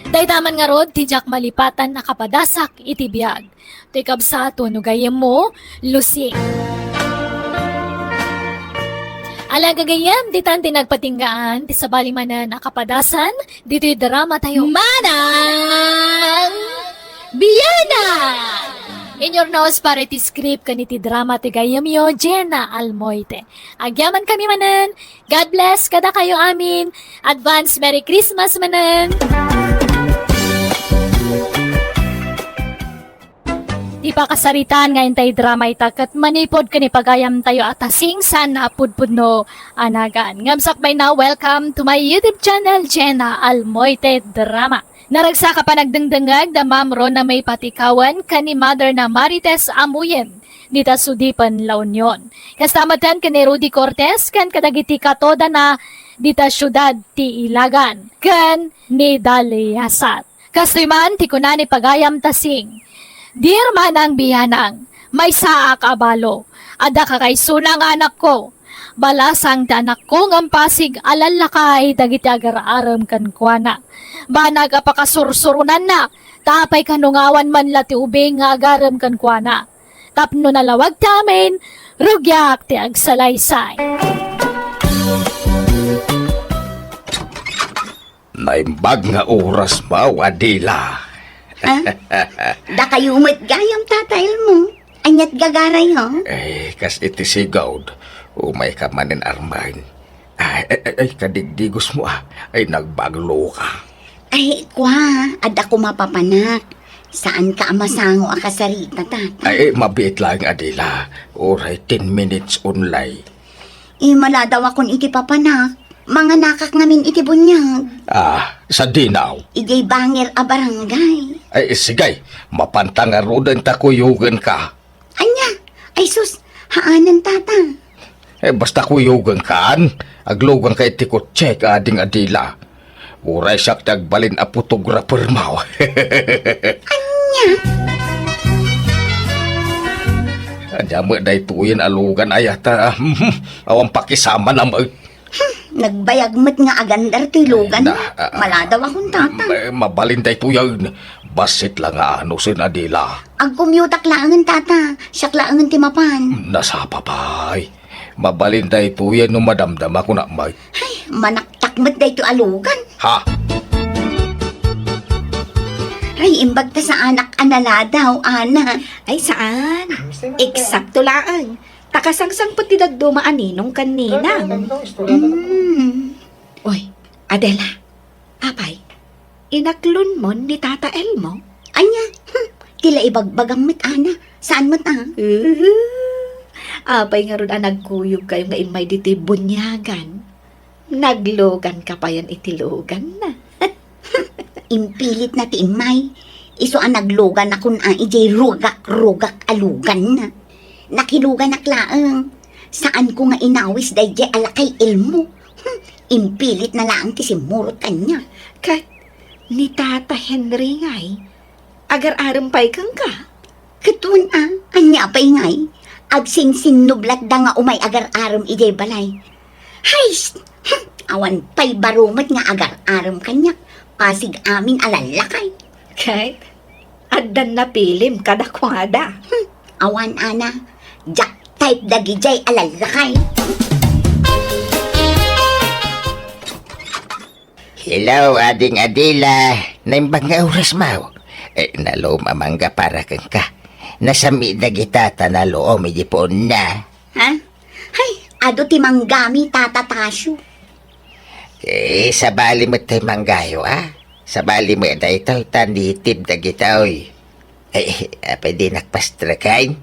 Daydaman nga rod ti jak malipatan nakapadasak iti biyag. Ti kabsato no gayem mo lusing. Alaga gayam, di tan tinagpatinggaan, ti sabali manan nakapadasan, dito'y drama tayo. Manang! Biyana! In your nose, para ti script kaniti drama ti gayam yo, Jenna Almoite. Agyaman kami manan. God bless kada kayo amin. Advance Merry Christmas manan. Di pa kasaritan ngayon tayo drama itakat manipod ka ni pagayam tayo atasing sana pudpud no anagan. Ngamsak by now, welcome to my YouTube channel, Jenna Almoite Drama. Naragsa ka pa nagdengdengag da mamro na may patikawan ka ni mother na Marites Amuyen. Dita Sudipan, La Union. Kasama tan ka ni Rudy Cortez kan kadagiti katoda na dita syudad ti Ilagan, ken ni Dalyasat. Kasriman ti kunani pagayam tasing, dir man ang biyanang, may saak abalo, ada kakaisunang anak ko, balasang ti anak ko ng pasig alalakay dagiti agar-aram kan kuana. Banag apakasursurunan na, tapay kanungawan man la ti ubing nga agaram kan kuana. Tapno nalawag tamin, rugyak ti agsalaysay. Naimbag nga oras ba, Adila? Da kayo gayam tatayl mo. Anyat gagaray ho. Kas iti sigawd, umay ka manin armain. Kadigdigos mo ay nagbaglo ka. Ay, kwa, ada ko mapapanak. Saan ka amasango akasarita, tata? Mabit lang, Adila. Oray 10 minutes only. Mala daw akong iti papanak. Mga nakak namin iti bunyag. Sa dinaw. Igay banger a barangay. Sigay, mapantanga rodan takuyugan ka. Anya, ay sus, haanan tata. Basta kuyugan kaan, aglogan ka iti kutse ka ading Adila. Uray siyak tagbalin a photographer mo. Anya? Adyamu day tuyin alugan ayata. Awang pakisama na mo. Nagbayagmat nga agandar tilugan. Mala daw akong tata. Mabalin day tuyan. Basit lang ano sin Adila. Agkumyutak laangan tata. Siyak laangan timapan. Nasapa pa'y. Mabalin day tuyan no madamdam ako na may. Ay, manaktakmat day to alugan. Ha? Ay, imbag ta sa anak anala daw, ana. Ay, saan? Eksakto lang. Takasangsang pati dumaan ninong kanina. Oy, Adela. Apay, inaklon mo ni Tata Elmo? Anya, tila ibagbagang mit, ana. Saan mo ta? Apay nga ron nagkuyog kayo nga imay diti bunyagan. Naglogan ka pa yan itilogan na. Impilit na ti imay. Iso ang naglogan akong ijay rugak-rugak alugan na. Nakilugan aklaang. Saan ko nga inawis day jay alakay ilmo. Impilit na lang ti simurot kanya. Kat, ni Tata Henry ngay, agar-aram pa'y kang ka. Katun anya pa'y ngay. Agsing sinublat da nga umay agar-aram ijay balay. Hay, awan pa'y barumat nga agar-aram kanya. Pasig amin alalakay. Kahit, adan na pilim kadakwada. Awan ana, jack type dagijay alalakay. Hello, ading Adila. Naimbang nga oras mo. Nalo mamangga para kang ka. Nasami na kita tanalo o medipon na. Ha? Hay, ado ti manggami tatatasyo. Sa bali mo tayo manggayo, Sa bali mo na ito, tanitib na kita, oy. Pwede nakpastrakain.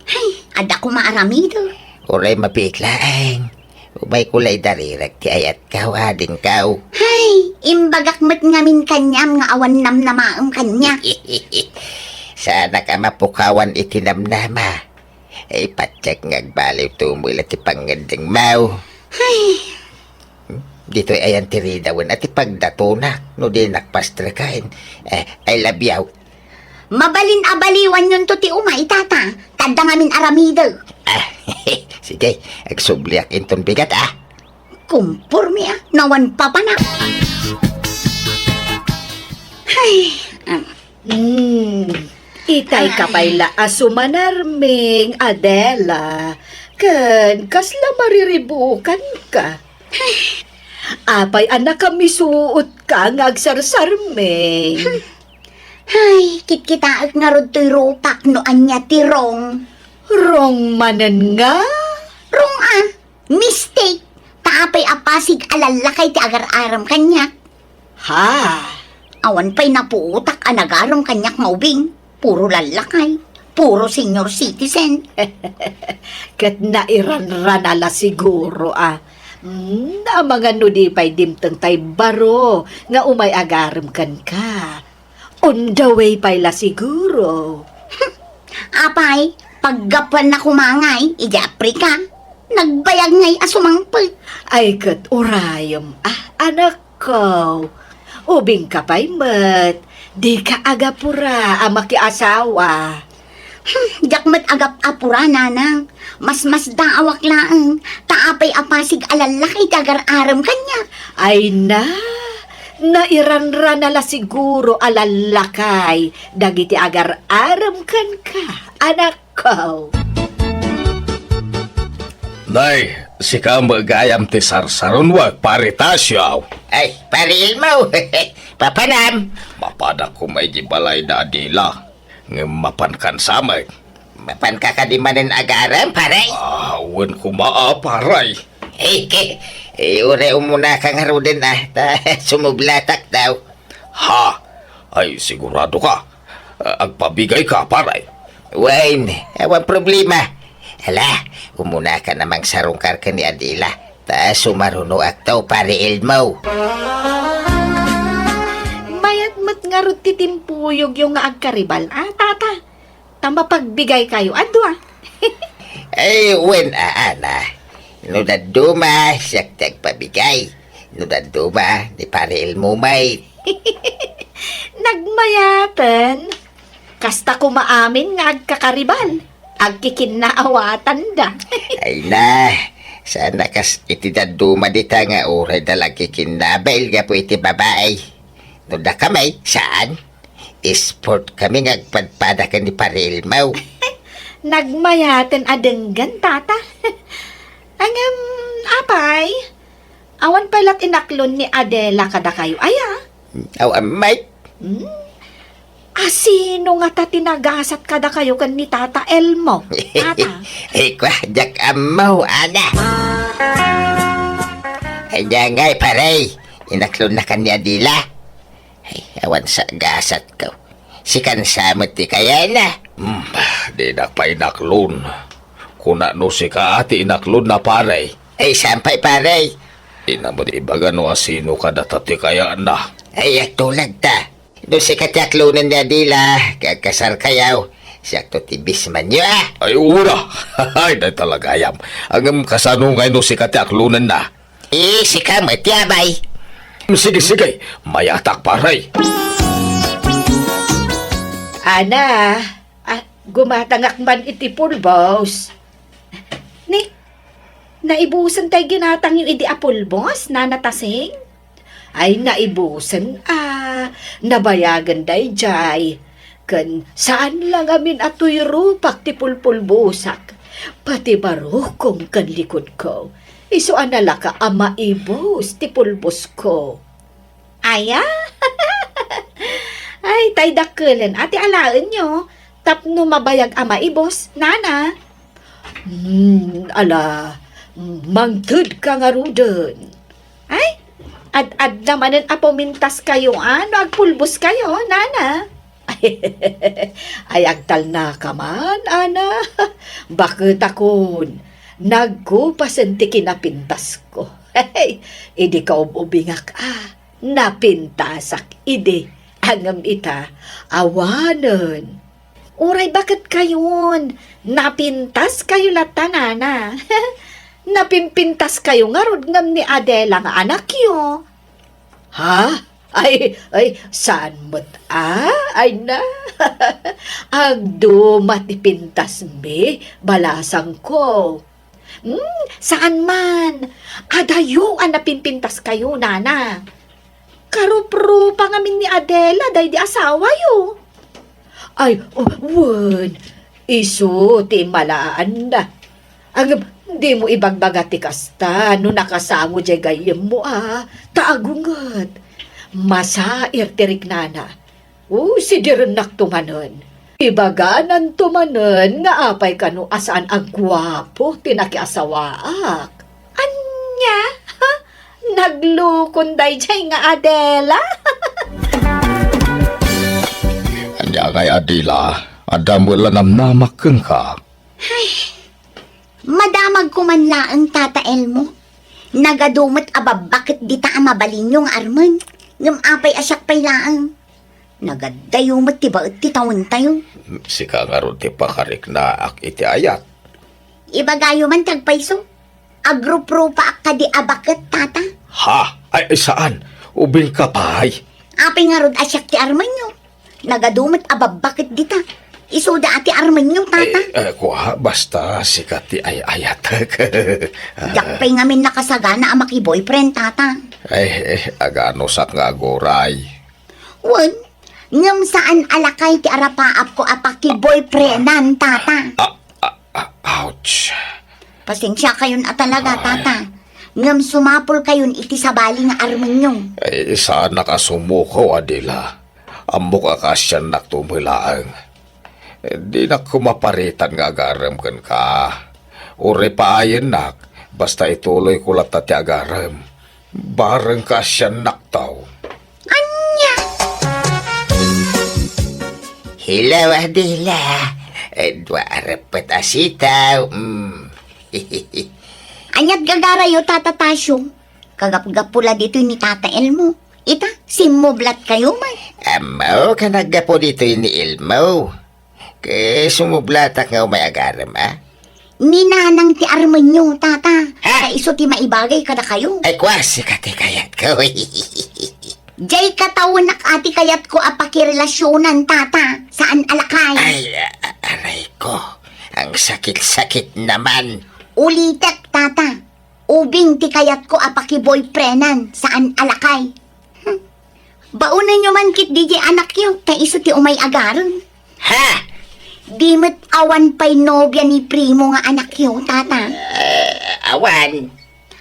Hay, ada ko maaramido. Uray mapiklaan. Umay kulay darirak ti ayat kaw, ading kaw. Hay, imbagak mat ngamin kanyam nga awan namnamaam kanya. Sana ka mapukawan itinamnama. Patsak ngagbaliw tumula ti pangandang mau. Hay, Dito ay ayan tiridawan at ipagdatunak no di nakpastrakain. I love you. mabalin abaliwan yun to ti umay tata. Tanda ngamin aramido. Sige, agsubliak inton bigat Kumpurmi nawan papanak. Hay, Itay kapayla asumanarming, Adela. Kan, kasla mariribukan ka. Apay anak kami suot ka ngagsarsarming. hay, kitkitaak nga rod to'y rupak no anya ti rong. Rong manan nga. Rong mistake. Taapay apasig alalakay ti agar-aram kanyak. Ha? Awan pa'y napuutak anagaram kanyak maubing. Puro lalakay. Puro senior citizen. Kat nairan-ranala siguro na mga nudi pa'y dimtang tay baro nga umay agaram kan ka. On the way pa'y la siguro. Apay, paggapan na kumangay, ijapri ka. Nagbayag ngay asumangpag. Ay, kat urayom. Anak ko. Ubing ka pa'y mat. Di ka agapura ang makiasawa. Jakmat agap apura, nanang. Mas daawak laang. Taapay apasig alalaki dagar aram kanya. Ay na. Nairanra na la siguro alalakay. Dagiti agar aram kan ka. Anak ko. Nay, si ka magayam ti sarsaron wag paritasyaw. Ay, pariil mo. Papanam. Mapada ko may gibalay na adila. Mapan kan samay. Mapan ka ka di manin agaram, paray. Awan ko maaparay. Ure umuna kang harudin sumublatak daw. Ha? Ay, sigurado ka. Agpabigay ka, paray. Wayne, awan problema. Hala, umuna ka namang sarungkar ka ni Adila. Sumaruno aktaw pariil mo. Mayat mat nga ro titimpuyog yung nga agkaribal. Tata. Tama pagbigay kayo. Adwa. Ay, wen ana. Nudaduma, siyak pabigay. Nudaduma, di pariil mo may. Nagmayatan. Kasta ko maamin nga agkakaribal. Agkikinaawatan da. Ay na, sana kas itidaduma dita nga uray dalagi kinabel nga po iti babae. Nuda kamay, saan? Sport kami nga agpadpada ka ni Paril Mau. Nagmayatan adenggan, tata. Angam, apay. Awan palat inaklon ni Adela kada kayo. Aya. Aw, amay. Sino nga ta tinagasat kada kayo kan ni Tata Elmo? Tata. Kwa, jak amaw, ana. Ay, ngay, paray. Inaklon na kanya dila. Ay, awan sa gasat ko. Si kansamot ti kaya na. Di na pa inaklon. Kuna no si ka ati inaklon na paray. Ay, sampay, paray. Ina mo di ibaga no asino ka datati kaya na. Ay, tulag ta. No si katyaklunan niya dila, kakasar kayaw. Siya to tibis man niya. Ay, ura. Ay, na talaga yam. Ang kasanungay no si katyaklunan na. Si kamot yabay. Sige. Mayatak paray. Ana, gumatangak man iti pulbos. Naibusan tayo ginatang yung idi apulbos, nanatasing? Ay, naibusan, nabayagan day jay. Kan, saan lang amin ato'y rupak ti pulpulbusak. Pati barukong kan likod ko. Iso anala ka ama ibos ti pulbos ko. Aya? Ay, tay dakulan, ati alaan nyo. Tapno mabayag ama ibos, nana. Mangtud ka nga rudon. Ay, ad namanan apomintas kayo, agpulbos kayo, nana. Ay, agtal na ka man, ana. Bakit akon? Nagkupasan ti kinapintas ko. Hey, idi ka ubingak, napintasak, idi. Angam ita, awanan. Uray, bakit kayon? Napintas kayo lata, nana. Napimpintas kayo nga rod ngam ni Adela nga anak yo. Ha? Ay, saan mo't Ay na. Agdumat ipintas me, balasang ko. Saan man? Adayo ang napimpintas kayo, nana. Karuprupa ngamin ni Adela, day di asawa yo. Ay, wan. Iso, ti malaan na. Di mo ibagbaga ti kasta, no nakasamo jay gayem mo taagungat. Masair tirik nana. Si direnak tumanon. Ibaganan tumanon nga apay kano asaan agwapo tinakiasawaak. Anya? Naglukon day jay nga Adela? Anya kay Adila, adam wala namnamak kang ka. Madamag ko man laang Tata Elmo. Nagadumot bakit di ta mabalinyo nga arman. Ngam apay asyak pay laang. Nagadayumot tiba ti tawon tayo. Si ka nga ron ti pakarik na ak iti ayat. Ibagayo man tagpayso. Agrup-rupa ka di abakit, tata. Ha? Ay, saan? Ubing ka pa, ay. Apay nga rod asyak ti Armanyo. Nagadumit ababakit dita. Isuda ati Armanyo, tata. Kuha, basta sikat ti ay-ayat. Jakpay ngamin nakasagana ang maki-boyfriend, tata. Agano sak nga goray. Wan, ngam saan alakay ti arapaap ko apaki-boyfriendan, tata. Ouch. Pasensya kayon at talaga, tata. Ngam sumapol kayon iti sabali nga Armanyo. Saan nakasumuko, Adila? Amok akasyan naktumilaang. Di na kumaparitan nga agaram kan ka. Ure paayin nak, basta ituloy ko lang tati agaram. Bareng kasyan naktaw. Anya! Hello, Adela. Dua repet asitaw. Anyat gagarayo, tata Tasyo. Kagap-gapula dito ni Tata Elmo. Ita, simublat kayo man. Amaw, kanagapo dito ni Ilmo. Kaya sumublatak nga may agaram, ah? Ninanang ti Armanyo, tata. Kaya iso ti maibagay kada kayo. Ay, kwasi ka ti kayat ko. Jay katawan nak ati kayat ko apakirelasyonan, tata. Saan alakay? Ay, aray ko. Ang sakit-sakit naman. Ulitek, tata. Ubing ti kayat ko apaki-boyfriendan. Saan alakay? Baunan nyo man kit DJ anak yo. Kaya iso ti umay agaron. Ha? Di mo't awan pa'y nobya ni primo nga anak yo, tata. Awan.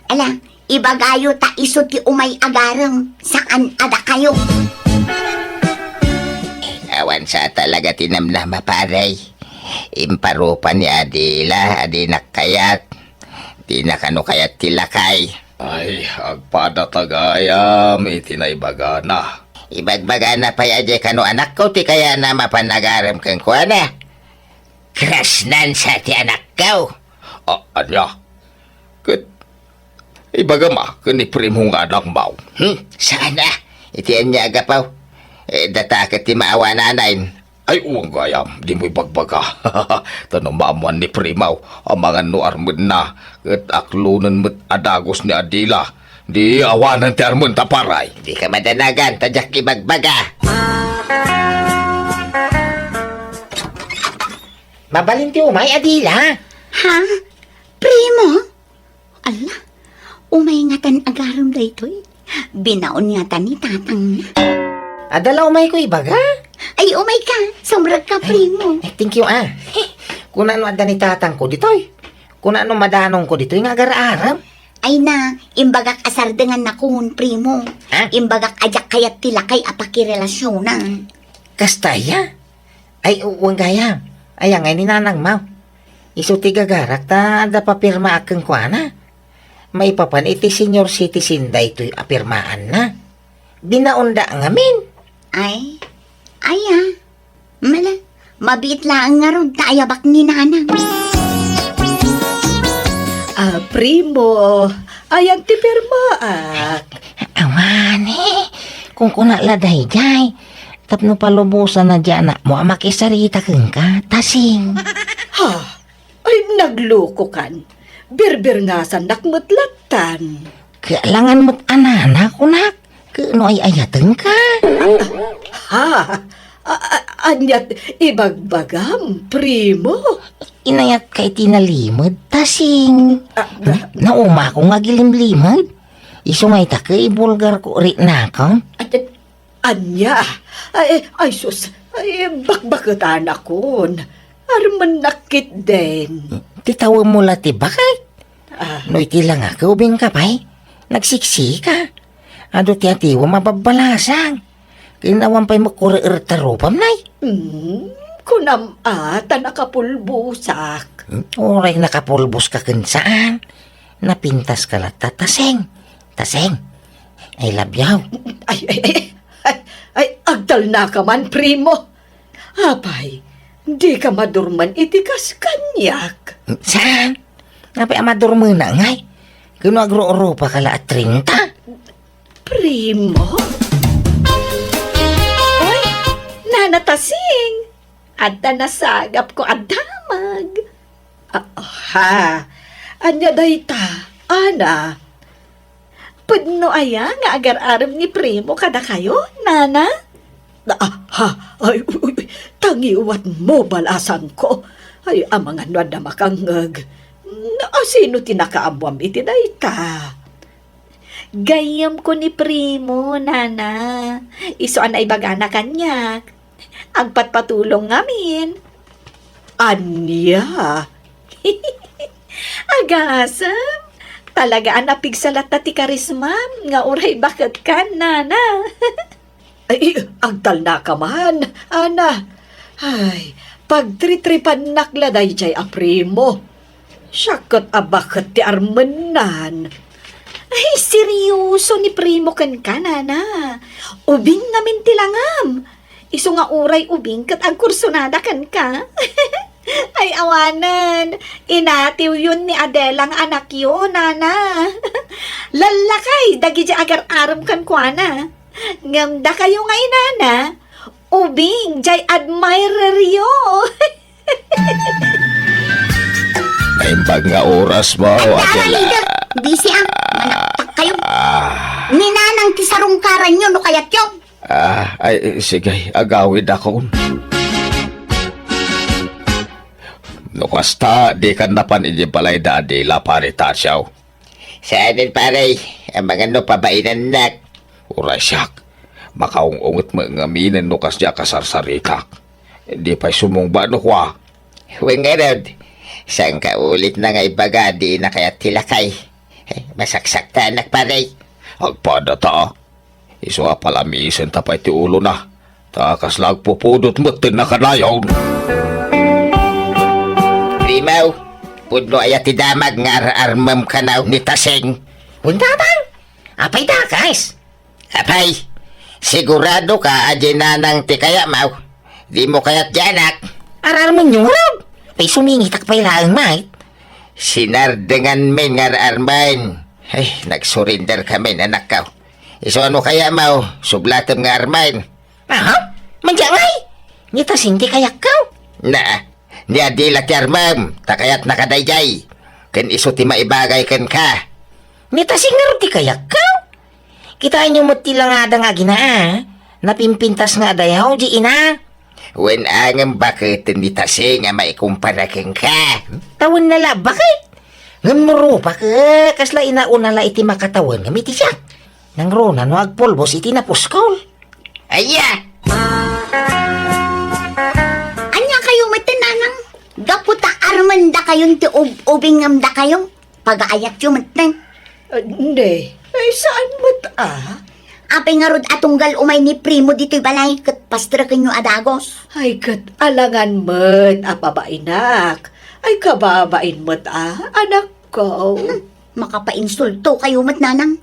Ala, ibagayo ta iso ti umay agarang. Saan ada kayo? Awan sa talaga tinamnama, paray. Imparupa ni Adila, adinak kayat. Di na kano kayat tilakay. Ay, agpada tagayam, itinaibaga na. Ibagbaga na pa yaje kano anak ko, ti kaya na mapanagaram kang kuwana. Krasnan sa ti anak ko. Anya? Ibaga ma, kaniprimo nga anak mau. Saan na? Iti anya agapaw. Datakit ti maawa nanayin. Ay, uwang gayam, di mo'y bagbaga. Tanong maamuan ni Primaw, ang mga nuarmod na, at aklunan mo't adagos ni Adila. Di awanan ti armon taparay. Di ka madanagan, tadyak ibagbaga. Mabalin ti umay, Adila. Ha? Primo? Ala, umay nga tan agaram da ito'y. Binaon nga tan ni tatang. Adala umay ko ibaga. Ay, umay ka. Samrag ka, primo. Thank you, ah. Kung ano adda ni tatang ko dito'y. Kung ano madanong ko dito'y nga gara-aram. Ay na, imbagak asardengan na kun, primo. Ha? Imbagak ajak kayat tila kay apakirelasyonan. Kastaya? Ay, uwang gaya. Ay, ang ni nanang mau. Iso ti gagarak ta da papirma akeng kuana. Maipapan iti senior citizen da ito'y apirmaan na. Binaunda ngamin. Ay, mala, mabit lang nga ron taayabak ni nanang. Primo, ayan ti pirmaak. Amane, kung kunaladay jay, tapno palubusan na dyan na mo makisarita kang ka, tasing. Ha? Ay, nagluko kan. Birbir nga sa nakmutlatan. Kailangan mo't anana, kunak. Kano ay ayateng ka. Ha? Anyat ibagbagam, primo. Inayat kay tinalimod, tasing. Nauma ko nga gilimlimod. Isungay ta kay bulgar ko rin na ako. Anya? Ay, sus. Ay, bakbakutan akon. Arman nakit din. Titawa mo lati bakit? No iti lang ako, ubing kapay. Nagsiksi ka. Ado ti atiwa mababalasang. Kinawan pa'y makurir tarupam, nay. Kunam ata nakapulbusak. Oray nakapulbos ka kun saan. Napintas ka lang tataseng. Taseng. Ay labyaw. Ay, agdal na ka man, primo. Apay, di ka madurman itikas kanyak. Saan? Napay amadur mo na ngay. Kano agro-oro pa kala at 30? Primo? Oy, nanatasing. Adda nasagap ko adamag. Anya day ta. Ana, pudno aya nga agar-aram ni Primo kada kayo, nana? Ay, tangiwat mo balasan ko. Ay, amang ano na makangag. Sino tinakaabwam iti dayta? Gayam ko ni Primo, nana. Isuan ay bagana kanya. Agpatpatulong ngamin. Anya? Agasam. Talaga anapig salat na ti karisma. Nga uray bakit ka, nana. Ay, agtal na ka man, ana. Ay, pagtritripan nakladay jay a Primo. Syakot abakit ti armenan. Ay, seryoso ni Primo kan ka, nana. Ubing namin tilangam. Iso nga uray ubing kat ang kursunada kan ka. Ay, awanan. Inatiw yun ni Adelang anak yun, nana. Lalakay, dagi di agar-aram kan kwa na. Ngamda kayo nga inana. Ubing, jay admirer yo. Naimbag nga oras mo, Adela. Busy ang manaktak kayo. Ninanang tisarungkaran nyo no kayat yun. Ay, sige, agawid ako. Nukasta, di kan napan balay da Adela pare tasyaw. Saanin pare, ang mga no pabainan nak. Uray siyak, makaungungot mo nga minin nukas diya kasarsarikak. Di pa'y sumungba no kwa. Huwag nga rod, saan ka ulit na nga ibaga di na kaya tilakay. Masaksak ta anak pare. Agpada ta. Iso apalamisin tapay ti ulo na. Takas lag pupudot mo na kanayaw. Primaw, pudno ayat ti damag nga armam kanaw ni Taseng. Undabang, apay dakas. Apay, sigurado ka adyananang ti kaya maw. Di mo kaya't janak. Ararman yung rab. Pay sumingitak pa'y laang mait. Sinardengan men nga arman. Ay, nagsurrender kami anak ka. Iso ano kaya maw, sublatem nga arman. Aha, manjangay. Ni Taseng ti kaya ka. Na, ni Adela ti armam, takayat nakadayjay. Ken iso ti maibagay ken ka. Ni Taseng nga ti kaya ka. Kitain nyo mo't tilangada nga gina, napimpintas nga dayaw di ina. Wen angam bakit ni Taseng nga maikumpara ken ka. Tawon na la, bakit? Ngamuro pa ka, kasla inauna la iti makatawan nga miti siya. Nang rona no agpolbos iti napuskol. Aya! Anya kayo matananang? Gaputa armanda kayon ti ubing ngamda kayo? Pag-aayat yung matan. Hindi. Ay, saan mo't Apay nga rod atunggal umay ni Primo dito'y balay kat pastrakin nyo adagos. Ay, kat alangan mo't papabainak. Ay, kababain mo't anak ko. Makapainsulto kayo matnanang.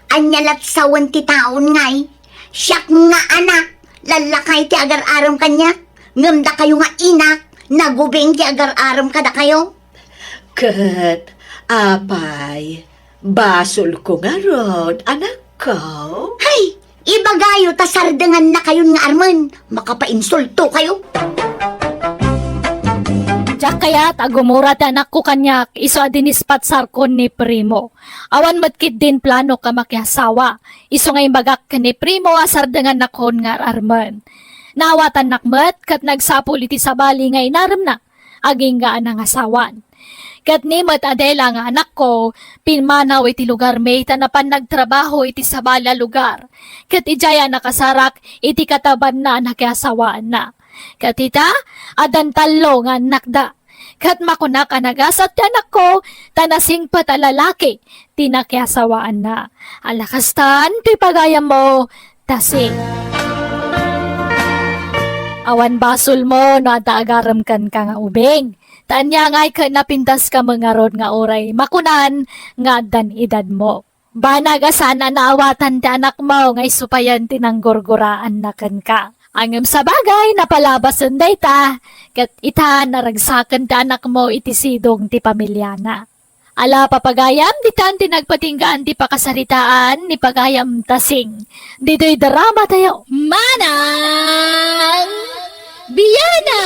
Anyalat sawan ti taon ngay. Siyak nga anak. Lalakay ti agar-aram kanya. Ngamda kayo nga inak. Nagubing ti agar-aram kada kayo. Kat, apay, basol ko nga rod, anak ko. Hay! Ibagayo ta sardengan na kayo nga arman. Makapainsulto kayo. Diyak kaya agumura ti anak ko kanyak iso adinispat sarkon ni Primo. Awan matkit din plano ka makiasawa. Iso ngay bagak ni Primo asar dengan nakon nga arman. Nawatan nakmet kat nagsapul iti sabali ngay naram na. Aging gaan ang asawan. Kat ni mat Adela nga anak ko, pinmanaw iti lugar may tanapan nagtrabaho iti sabala lugar. Kat ijaya nakasarak iti kataban na nakiasawaan na. Kat ita, adan talo nga nakda. Kat makunak anagasat ti anak ko, tanasing patalalaki, tinakiasawaan na. Alakastan, ti pagayam mo, tasing. Awan basol mo, no ataagaram kan ka nga ubing. Tanya ngay ka napintas ka mga rod nga oray, makunan nga dan edad mo. Banaga sana naawatan ti anak mo, ngay supayan tinanggurguraan na kan ka. Angem sa bagay, napalabasan da ita, kat ita naragsakan ti anak mo iti sidong ti pamilyana. Ala papagayam, di tan tinagpatinggaan ti pakasaritaan ni pagayam tasing. Dito'y drama tayo. Manang Biyana!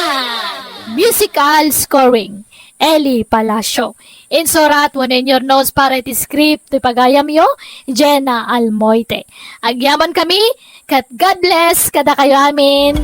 Musical scoring. Eli Palacio. Insurat one in your notes para iti script ti pagayam yo, Jenna Almoite. Agyaman kami, kat God bless kada kayo amin.